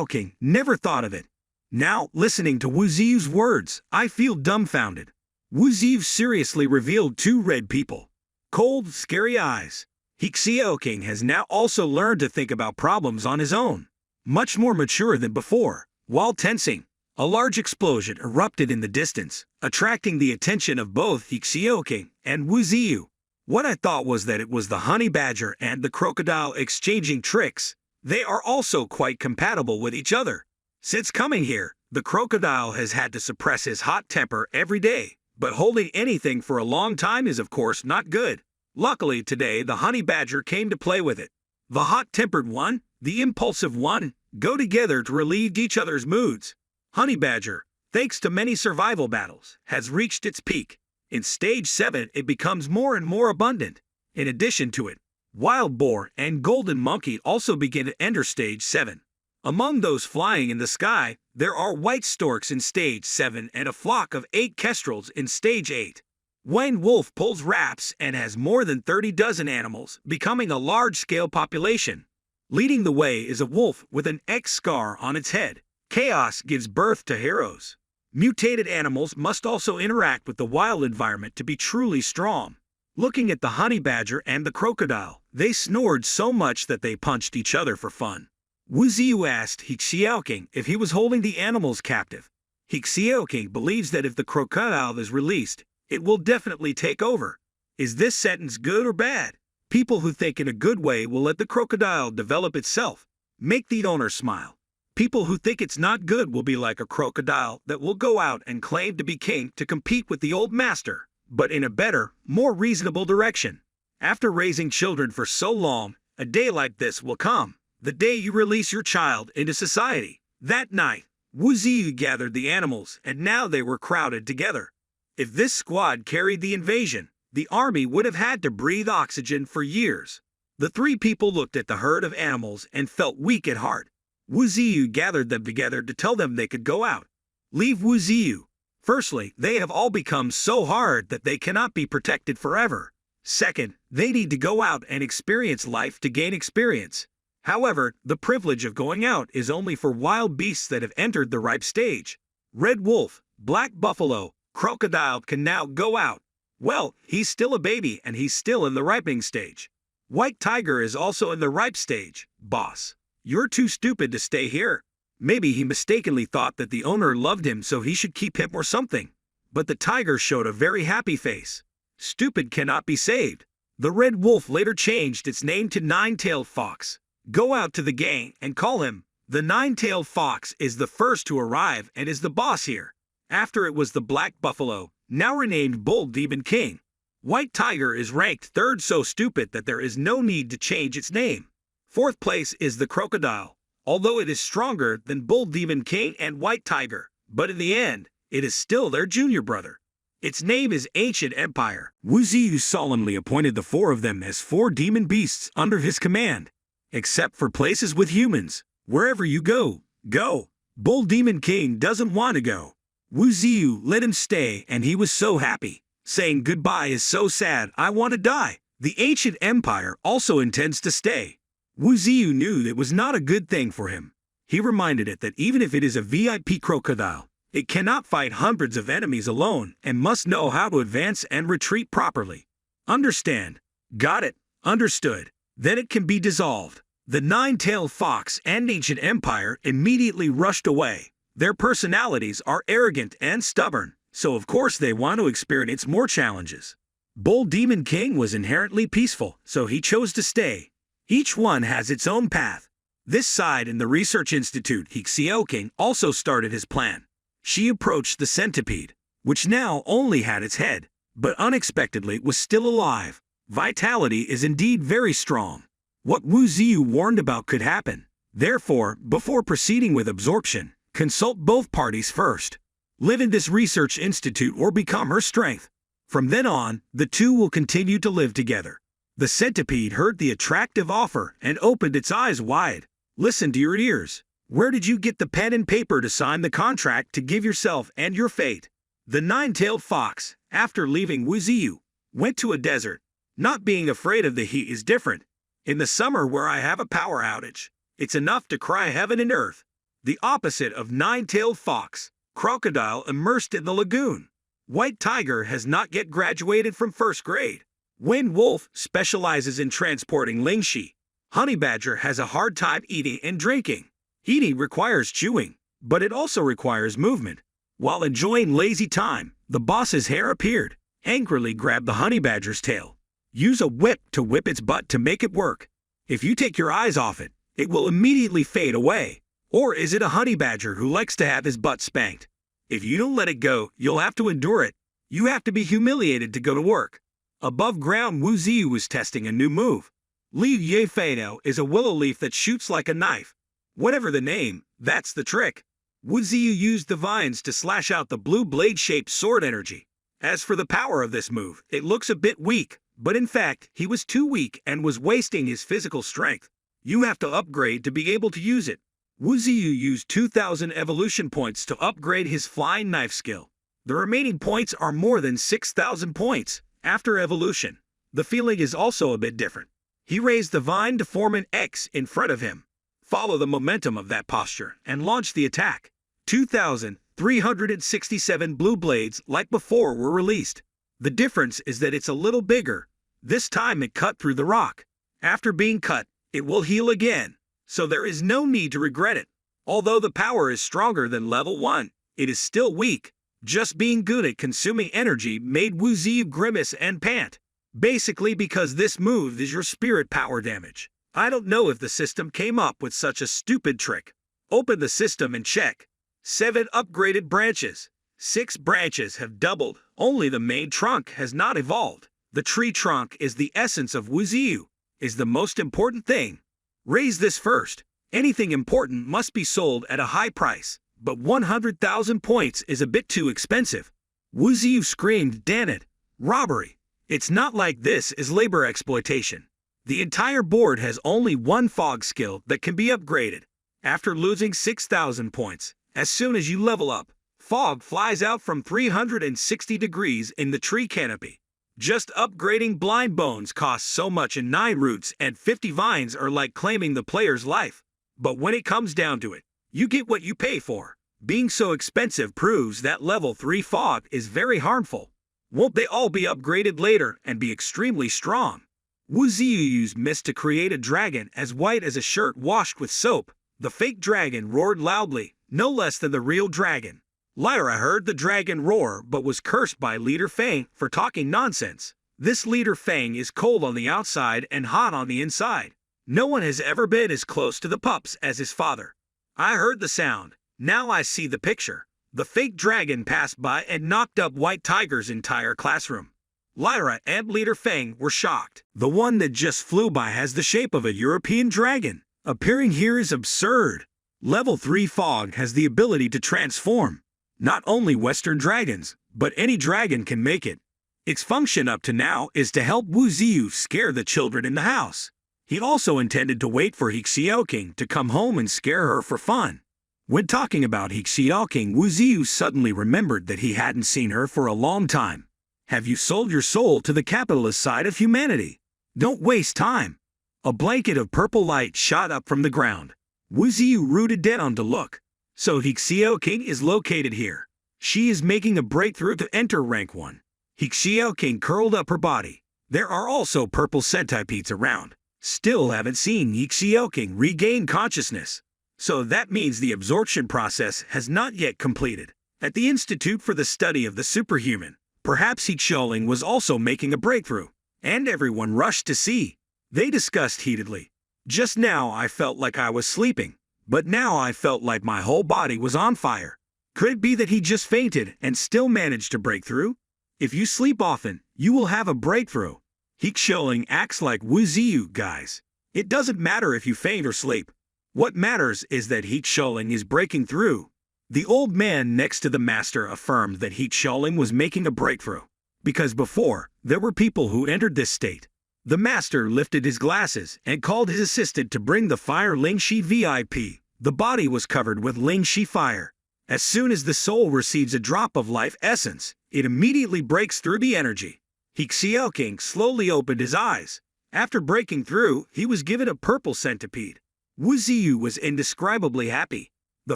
King never thought of it? Now, listening to Wu Ziyu's words, I feel dumbfounded. Wu Ziyu seriously revealed 2 red people. Cold, scary eyes. King has now also learned to think about problems on his own. Much more mature than before. While tensing, a large explosion erupted in the distance, attracting the attention of both King and Wu Ziyu. What I thought was that it was the honey badger and the crocodile exchanging tricks. They are also quite compatible with each other. Since coming here, the crocodile has had to suppress his hot temper every day, but holding anything for a long time is of course not good. Luckily today the honey badger came to play with it. The hot-tempered one, the impulsive one, go together to relieve each other's moods. Honey badger, thanks to many survival battles, has reached its peak. In stage 7 it becomes more and more abundant. In addition to it, wild boar and golden monkey also begin to enter stage 7. Among those flying in the sky, there are white storks in stage 7 and a flock of 8 kestrels in stage 8. When wolf pulls raps and has more than 30 dozen animals, becoming a large-scale population. Leading the way is a wolf with an X scar on its head. Chaos gives birth to heroes. Mutated animals must also interact with the wild environment to be truly strong. Looking at the honey badger and the crocodile, they snored so much that they punched each other for fun. Wu Ziyu asked King if he was holding the animals captive. King believes that if the crocodile is released, it will definitely take over. Is this sentence good or bad? People who think in a good way will let the crocodile develop itself. Make the owner smile. People who think it's not good will be like a crocodile that will go out and claim to be king to compete with the old master, but in a better, more reasonable direction. After raising children for so long, a day like this will come, the day you release your child into society. That night, Wu Ziyu gathered the animals, and now they were crowded together. If this squad carried the invasion, the army would have had to breathe oxygen for years. The three people looked at the herd of animals and felt weak at heart. Wu Ziyu gathered them together to tell them they could go out. Leave Wu Ziyu. Firstly, they have all become so hard that they cannot be protected forever. Second, they need to go out and experience life to gain experience. However, the privilege of going out is only for wild beasts that have entered the ripe stage. Red wolf, black buffalo, crocodile can now go out. Well, he's still a baby and he's still in the ripening stage. White tiger is also in the ripe stage. Boss, you're too stupid to stay here. Maybe he mistakenly thought that the owner loved him so he should keep him or something. But the tiger showed a very happy face. Stupid cannot be saved. The red wolf later changed its name to Nine-Tailed Fox. Go out to the gang and call him. The Nine-Tailed Fox is the first to arrive and is the boss here. After it was the black buffalo, now renamed Bull Demon King. White tiger is ranked third, so stupid that there is no need to change its name. Fourth place is the crocodile, although it is stronger than Bull Demon King and White Tiger, but in the end, it is still their junior brother. Its name is Ancient Empire. Wu Ziyu solemnly appointed the four of them as 4 demon beasts under his command. Except for places with humans. Wherever you go, go. Bull Demon King doesn't want to go. Wu Ziyu let him stay and he was so happy. Saying goodbye is so sad, I want to die. The Ancient Empire also intends to stay. Wu Ziyu knew it was not a good thing for him. He reminded it that even if it is a VIP crocodile, it cannot fight hundreds of enemies alone and must know how to advance and retreat properly. Understand? Got it. Understood. Then it can be dissolved. The Nine-Tailed Fox and Ancient Empire immediately rushed away. Their personalities are arrogant and stubborn, so of course they want to experience more challenges. Bull Demon King was inherently peaceful, so he chose to stay. Each one has its own path. This side in the Research Institute, King also started his plan. She approached the centipede, which now only had its head, but unexpectedly was still alive. Vitality is indeed very strong. What Wu Ziyu warned about could happen. Therefore, before proceeding with absorption, consult both parties first. Live in this research institute or become her strength. From then on, the two will continue to live together. The centipede heard the attractive offer and opened its eyes wide. Listen to your ears. Where did you get the pen and paper to sign the contract to give yourself and your fate? The Nine-Tailed Fox, after leaving Wu Ziyu, went to a desert. Not being afraid of the heat is different. In the summer where I have a power outage, it's enough to cry heaven and earth. The opposite of Nine-Tailed Fox, crocodile immersed in the lagoon. White tiger has not yet graduated from first grade. Wind wolf specializes in transporting lingxi. Honey badger has a hard time eating and drinking. Eating requires chewing, but it also requires movement. While enjoying lazy time, the boss's hare appeared, angrily grabbed the honey badger's tail. Use a whip to whip its butt to make it work. If you take your eyes off it, it will immediately fade away. Or is it a honey badger who likes to have his butt spanked? If you don't let it go, you'll have to endure it. You have to be humiliated to go to work. Above ground, Wu Ziyu was testing a new move. Liu Ye Feino is a willow leaf that shoots like a knife. Whatever the name, that's the trick. Wu Ziyu used the vines to slash out the blue blade-shaped sword energy. As for the power of this move, it looks a bit weak, but in fact, he was too weak and was wasting his physical strength. You have to upgrade to be able to use it. Wu Ziyu used 2,000 evolution points to upgrade his flying knife skill. The remaining points are more than 6,000 points. After evolution, the feeling is also a bit different. He raised the vine to form an X in front of him. Follow the momentum of that posture and launch the attack. 2,367 blue blades like before were released. The difference is that it's a little bigger. This time it cut through the rock. After being cut, it will heal again, so there is no need to regret it. Although the power is stronger than level 1, it is still weak. Just being good at consuming energy made Wu Ziyu grimace and pant. Basically because this move is your spirit power damage. I don't know if the system came up with such a stupid trick. Open the system and check. 7 upgraded branches. 6 branches have doubled. Only the main trunk has not evolved. The tree trunk is the essence of Wuziu, is the most important thing. Raise this first. Anything important must be sold at a high price, but 100,000 points is a bit too expensive. Wuziu screamed, "Damn it! Robbery! It's not like this is labor exploitation." The entire board has only one fog skill that can be upgraded. After losing 6,000 points, as soon as you level up, fog flies out from 360 degrees in the tree canopy. Just upgrading blind bones costs so much, and 9 roots and 50 vines are like claiming the player's life. But when it comes down to it, you get what you pay for. Being so expensive proves that level 3 fog is very harmful. Won't they all be upgraded later and be extremely strong? Wuziu used mist to create a dragon as white as a shirt washed with soap. The fake dragon roared loudly, no less than the real dragon. Lyra heard the dragon roar but was cursed by Leader Fang for talking nonsense. This Leader Fang is cold on the outside and hot on the inside. No one has ever been as close to the pups as his father. I heard the sound. Now I see the picture. The fake dragon passed by and knocked up White Tiger's entire classroom. Lyra and Leader Fang were shocked. The one that just flew by has the shape of a European dragon. Appearing here is absurd. Level 3 fog has the ability to transform. Not only Western dragons, but any dragon can make it. Its function up to now is to help Wuziu scare the children in the house. He also intended to wait for King to come home and scare her for fun. When talking about King, Wuziu suddenly remembered that he hadn't seen her for a long time. Have you sold your soul to the capitalist side of humanity? Don't waste time. A blanket of purple light shot up from the ground. Wuziu rooted down to look. So King is located here. She is making a breakthrough to enter rank 1. King curled up her body. There are also purple centipedes around. Still haven't seen King regain consciousness. So that means the absorption process has not yet completed. At the Institute for the Study of the Superhuman, perhaps King was also making a breakthrough, and everyone rushed to see. They discussed heatedly. Just now I felt like I was sleeping, but now I felt like my whole body was on fire. Could it be that he just fainted and still managed to break through? If you sleep often, you will have a breakthrough. King acts like Wuziu, guys. It doesn't matter if you faint or sleep. What matters is that King is breaking through. The old man next to the master affirmed that King was making a breakthrough, because before, there were people who entered this state. The master lifted his glasses and called his assistant to bring the fire Lingxi VIP. The body was covered with Lingxi fire. As soon as the soul receives a drop of life essence, it immediately breaks through the energy. King slowly opened his eyes. After breaking through, he was given a purple centipede. Wuziu was indescribably happy. The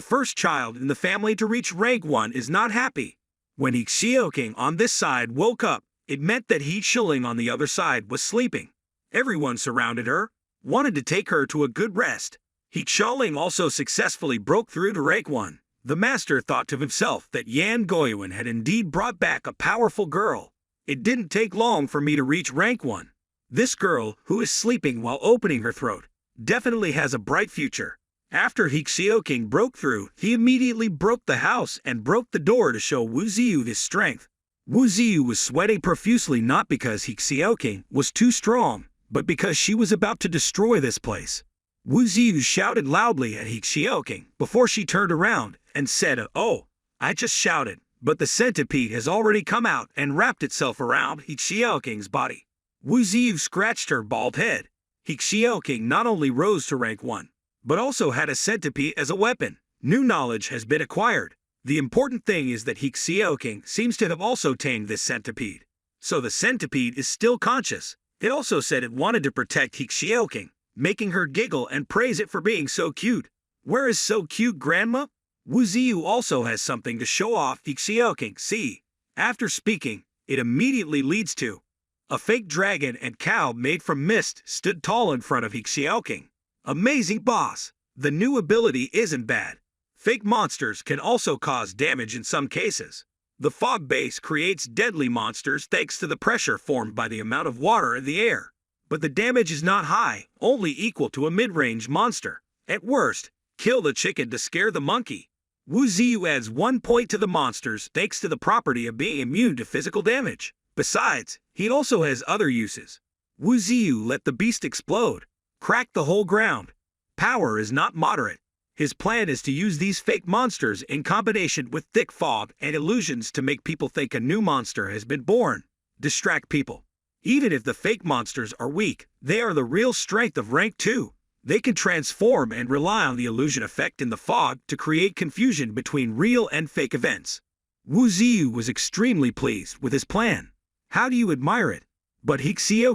first child in the family to reach rank 1 is not happy. When King on this side woke up, it meant that King on the other side was sleeping. Everyone surrounded her, wanted to take her to a good rest. King also successfully broke through to rank 1. The master thought to himself that Yan Goyuan had indeed brought back a powerful girl. It didn't take long for me to reach rank 1. This girl, who is sleeping while opening her throat, definitely has a bright future. After King broke through, he immediately broke the house and broke the door to show Wuziu his strength. Wuziu was sweating profusely, not because King was too strong, but because she was about to destroy this place. Wuziu shouted loudly at King before she turned around and said, "Oh, I just shouted, but the centipede has already come out and wrapped itself around King's body." Wuziu scratched her bald head. King not only rose to rank 1, but also had a centipede as a weapon. New knowledge has been acquired. The important thing is that King seems to have also tamed this centipede. So the centipede is still conscious. It also said it wanted to protect King, making her giggle and praise it for being so cute. Where is so cute, Grandma? Wuziu also has something to show off King. See, after speaking, it immediately leads to a fake dragon and cow made from mist stood tall in front of King. Amazing boss! The new ability isn't bad. Fake monsters can also cause damage in some cases. The fog base creates deadly monsters thanks to the pressure formed by the amount of water in the air. But the damage is not high, only equal to a mid-range monster. At worst, Kill the chicken to scare the monkey. Wu Ziyu adds 1 point to the monsters thanks to the property of being immune to physical damage. Besides, he also has other uses. Wu Ziyu let the beast explode, crack the whole ground. Power is not moderate. His plan is to use these fake monsters in combination with thick fog and illusions to make people think a new monster has been born. Distract people. Even if the fake monsters are weak, they are the real strength of rank 2. They can transform and rely on the illusion effect in the fog to create confusion between real and fake events. Wu Ziyu was extremely pleased with his plan. How do you admire it? But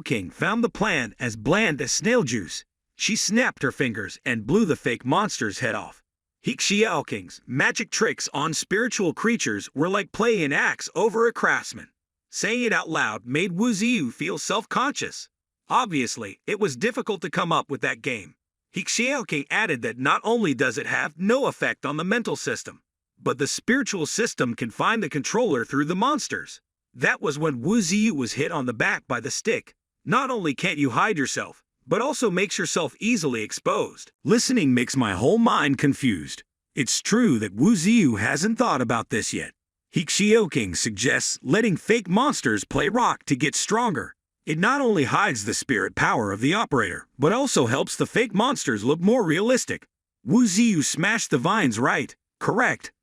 King found the plan as bland as snail juice. She snapped her fingers and blew the fake monster's head off. King's magic tricks on spiritual creatures were like playing an axe over a craftsman. Saying it out loud made Wu Ziyu feel self-conscious. Obviously, it was difficult to come up with that game. King added that not only does it have no effect on the mental system, but the spiritual system can find the controller through the monsters. That was when Wu Ziyu was hit on the back by the stick. Not only can't you hide yourself, but also makes yourself easily exposed. Listening makes my whole mind confused. It's true that Wu Ziyu hasn't thought about this yet. King suggests letting fake monsters play rock to get stronger. It not only hides the spirit power of the operator, but also helps the fake monsters look more realistic. Wu Ziyu smashed the vines right. Correct.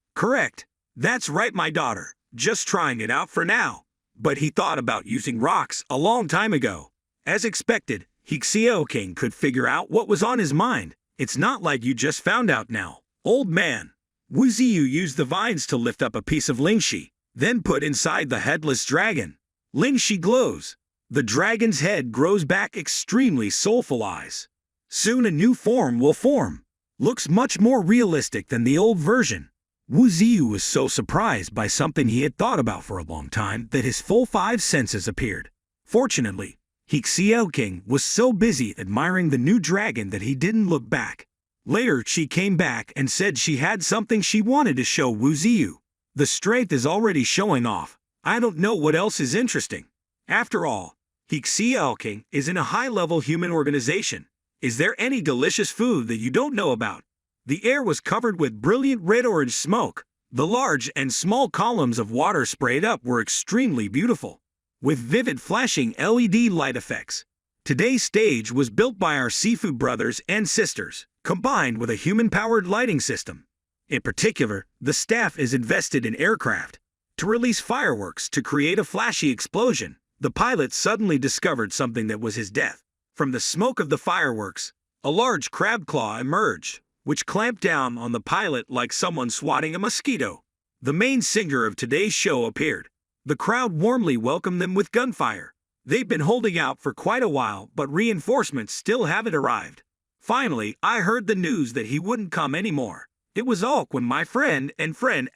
That's right, my daughter. Just trying it out for now. But he thought about using rocks a long time ago. As expected, King could figure out what was on his mind. It's not like you just found out now, old man. Wu Ziyu used the vines to lift up a piece of Lingxi, then put inside the headless dragon. Lingxi glows. The dragon's head grows back extremely soulful eyes. Soon a new form will form. Looks much more realistic than the old version. Wu Ziyu was so surprised by something he had thought about for a long time that his full 5 senses appeared. Fortunately, King was so busy admiring the new dragon that he didn't look back. Later, she came back and said she had something she wanted to show Wu Ziyu. The strength is already showing off. I don't know what else is interesting. After all, King is in a high-level human organization. Is there any delicious food that you don't know about? The air was covered with brilliant red-orange smoke. The large and small columns of water sprayed up were extremely beautiful, with vivid flashing LED light effects. Today's stage was built by our seafood brothers and sisters, combined with a human-powered lighting system. In particular, the staff is invested in aircraft. To release fireworks to create a flashy explosion, the pilot suddenly discovered something that was his death. From the smoke of the fireworks, a large crab claw emerged, which clamped down on the pilot like someone swatting a mosquito. The main singer of today's show appeared. The crowd warmly welcomed them with gunfire. They've been holding out for quite a while, but reinforcements still haven't arrived. Finally, I heard the news that he wouldn't come anymore. It was all when my friend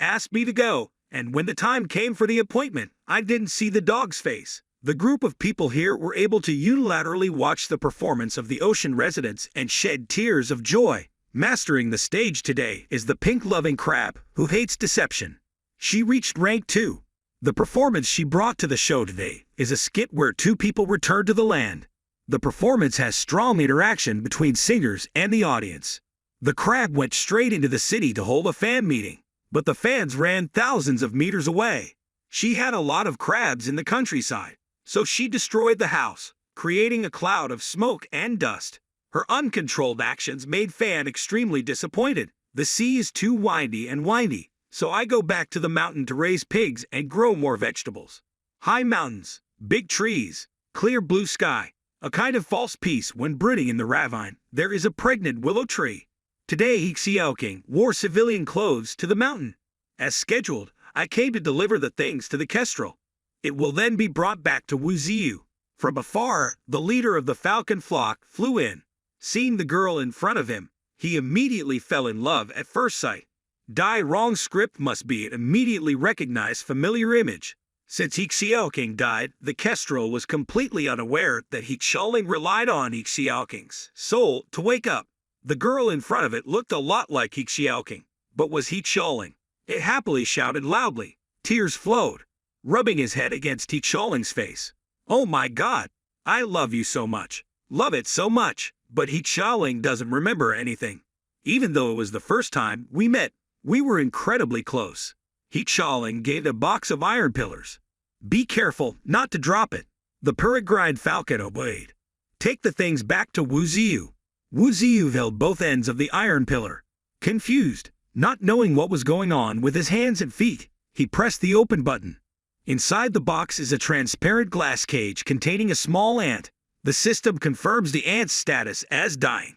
asked me to go, and when the time came for the appointment, I didn't see the dog's face. The group of people here were able to unilaterally watch the performance of the ocean residents and shed tears of joy. Mastering the stage today is the pink-loving crab who hates deception. She reached rank 2. The performance she brought to the show today is a skit where 2 people return to the land. The performance has strong interaction between singers and the audience. The crab went straight into the city to hold a fan meeting, but the fans ran thousands of meters away. She had a lot of crabs in the countryside, so she destroyed the house, creating a cloud of smoke and dust. Her uncontrolled actions made Fan extremely disappointed. The sea is too windy, so I go back to the mountain to raise pigs and grow more vegetables. High mountains, big trees, clear blue sky, a kind of false peace when brooding in the ravine. There is a pregnant willow tree. Today King wore civilian clothes to the mountain. As scheduled, I came to deliver the things to the kestrel. It will then be brought back to Wu Ziyu. From afar, the leader of the falcon flock flew in. Seeing the girl in front of him, he immediately fell in love at first sight. Wrong script must be it immediately recognized familiar image. Since King died, the kestrel was completely unaware that Xiaoling relied on King's soul to wake up. The girl in front of it looked a lot like King, but was Xiaoling. It happily shouted loudly. Tears flowed, rubbing his head against Xiaoling's face. Oh my God! I love you so much. Love it so much. But Xiaoling doesn't remember anything. Even though it was the first time we met, we were incredibly close. He Xiaoling gave a box of iron pillars. Be careful not to drop it. The peregrine falcon obeyed. Take the things back to Wu Ziyu. Wu Ziyu held both ends of the iron pillar. Confused, not knowing what was going on with his hands and feet, he pressed the open button. Inside the box is a transparent glass cage containing a small ant. The system confirms the ant's status as dying.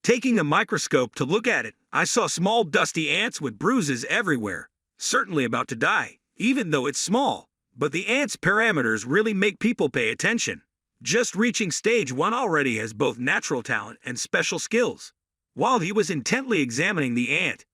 Taking a microscope to look at it, I saw small dusty ants with bruises everywhere, certainly about to die, even though it's small. But the ant's parameters really make people pay attention. Just reaching stage 1 already has both natural talent and special skills. While he was intently examining the ant,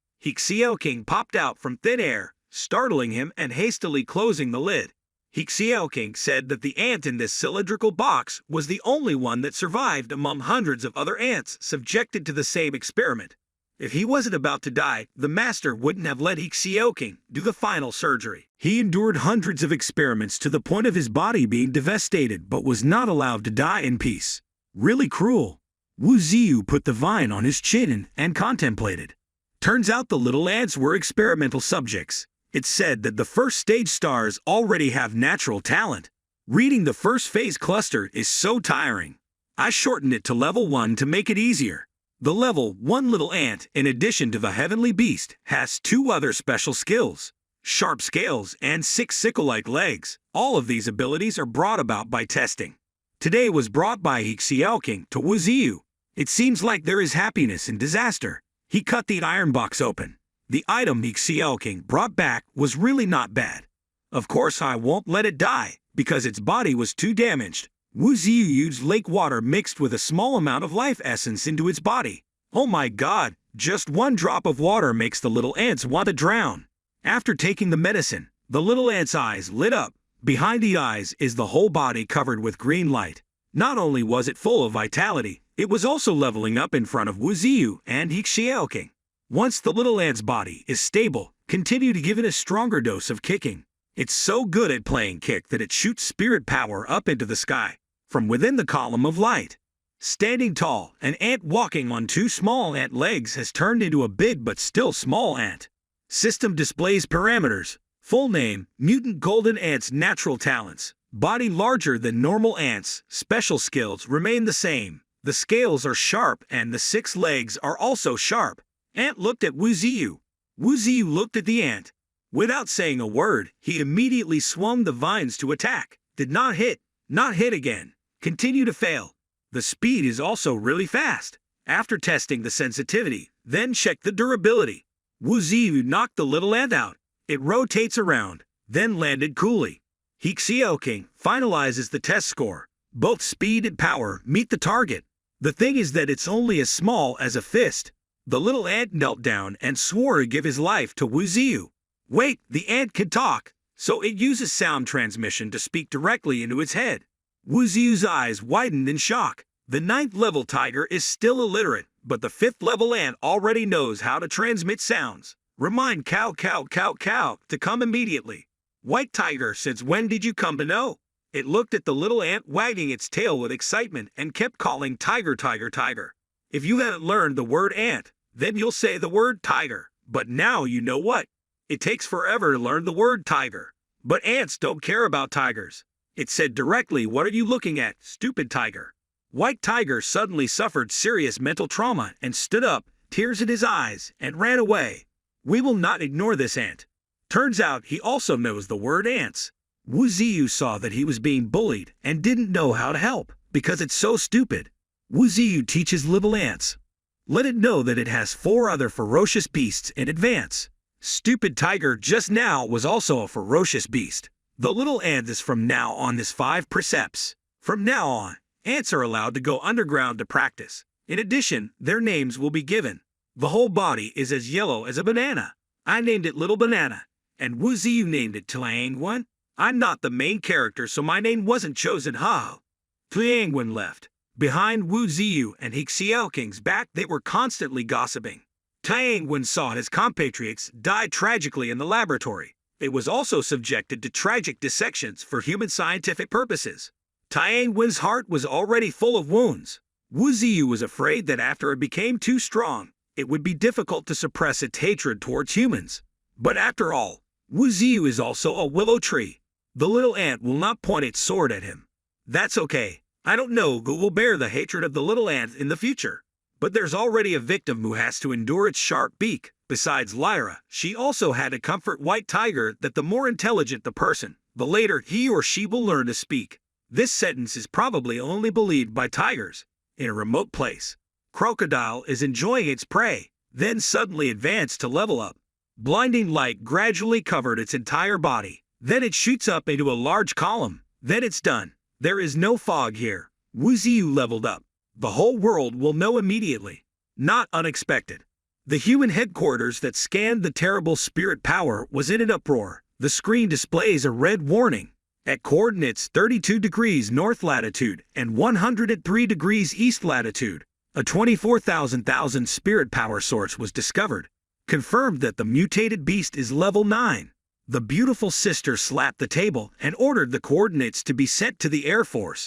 King popped out from thin air, startling him and hastily closing the lid. King said that the ant in this cylindrical box was the only one that survived among hundreds of other ants subjected to the same experiment. If he wasn't about to die, the master wouldn't have let King do the final surgery. He endured hundreds of experiments to the point of his body being devastated but was not allowed to die in peace. Really cruel. Wu Ziyu put the vine on his chin and contemplated. Turns out the little ants were experimental subjects. It's said that the first stage stars already have natural talent. Reading the first phase cluster is so tiring. I shortened it to level 1 to make it easier. The level 1 little ant, in addition to the heavenly beast, has 2 other special skills: sharp scales and 6 sickle-like legs. All of these abilities are brought about by testing. Today was brought by King to Wu Ziyu. It seems like there is happiness in disaster. He cut the iron box open. The item King brought back was really not bad. Of course I won't let it die, because its body was too damaged. Wu Ziyu used lake water mixed with a small amount of life essence into its body. Oh my god, just 1 drop of water makes the little ants want to drown. After taking the medicine, the little ant's eyes lit up. Behind the eyes is the whole body covered with green light. Not only was it full of vitality, it was also leveling up in front of Wu Ziyu and King. Once the little ant's body is stable, continue to give it a stronger dose of kicking. It's so good at playing kick that it shoots spirit power up into the sky, from within the column of light. Standing tall, an ant walking on 2 small ant legs has turned into a big but still small ant. System displays parameters. Full name, Mutant Golden Ant's natural talents. Body larger than normal ants. Special skills remain the same. The scales are sharp and the 6 legs are also sharp. Ant looked at Wu Ziyu. Wu Ziyu looked at the ant. Without saying a word, he immediately swung the vines to attack. Did not hit. Not hit again. Continue to fail. The speed is also really fast. After testing the sensitivity, then check the durability. Wu Ziyu knocked the little ant out. It rotates around, then landed coolly. King finalizes the test score. Both speed and power meet the target. The thing is that it's only as small as a fist. The little ant knelt down and swore to give his life to Wu Ziyu. Wait, the ant can talk, so it uses sound transmission to speak directly into its head. Wu Ziyu's eyes widened in shock. The 9th level tiger is still illiterate, but the 5th level ant already knows how to transmit sounds. Remind cow cow cow cow to come immediately. White tiger, since when did you come to know? It looked at the little ant wagging its tail with excitement and kept calling tiger tiger tiger. If you haven't learned the word ant, then you'll say the word tiger. But now you know what. It takes forever to learn the word tiger. But ants don't care about tigers. It said directly, "What are you looking at, stupid tiger?" White tiger suddenly suffered serious mental trauma and stood up, tears in his eyes, and ran away. We will not ignore this ant. Turns out he also knows the word ants. Wu Ziyu saw that he was being bullied and didn't know how to help, because it's so stupid. Wu Ziyu teaches little ants. Let it know that it has 4 other ferocious beasts in advance. Stupid tiger just now was also a ferocious beast. The little ant is from now on his 5 precepts. From now on, ants are allowed to go underground to practice. In addition, their names will be given. The whole body is as yellow as a banana. I named it Little Banana, and Wu Ziyu named it Tiangwen. I'm not the main character, so my name wasn't chosen. Ha! Tiangwen left. Behind Wu Ziyu and King's back, they were constantly gossiping. Tiangwen saw his compatriots die tragically in the laboratory. It was also subjected to tragic dissections for human scientific purposes. Tiangwen's heart was already full of wounds. Wu Ziyu was afraid that after it became too strong, it would be difficult to suppress its hatred towards humans. But after all, Wu Ziyu is also a willow tree. The little ant will not point its sword at him. That's okay. I don't know who will bear the hatred of the little ant in the future. But there's already a victim who has to endure its sharp beak. Besides Lyra, she also had to comfort White Tiger that the more intelligent the person, the later he or she will learn to speak. This sentence is probably only believed by tigers. In a remote place, Crocodile is enjoying its prey, then suddenly advanced to level up. Blinding light gradually covered its entire body. Then it shoots up into a large column. Then it's done. There is no fog here. Wu Ziyu leveled up. The whole world will know immediately. Not unexpected. The human headquarters that scanned the terrible spirit power was in an uproar. The screen displays a red warning. At coordinates 32 degrees north latitude and 103 degrees east latitude, a 24,000 spirit power source was discovered. Confirmed that the mutated beast is level 9. The beautiful sister slapped the table and ordered the coordinates to be sent to the Air Force.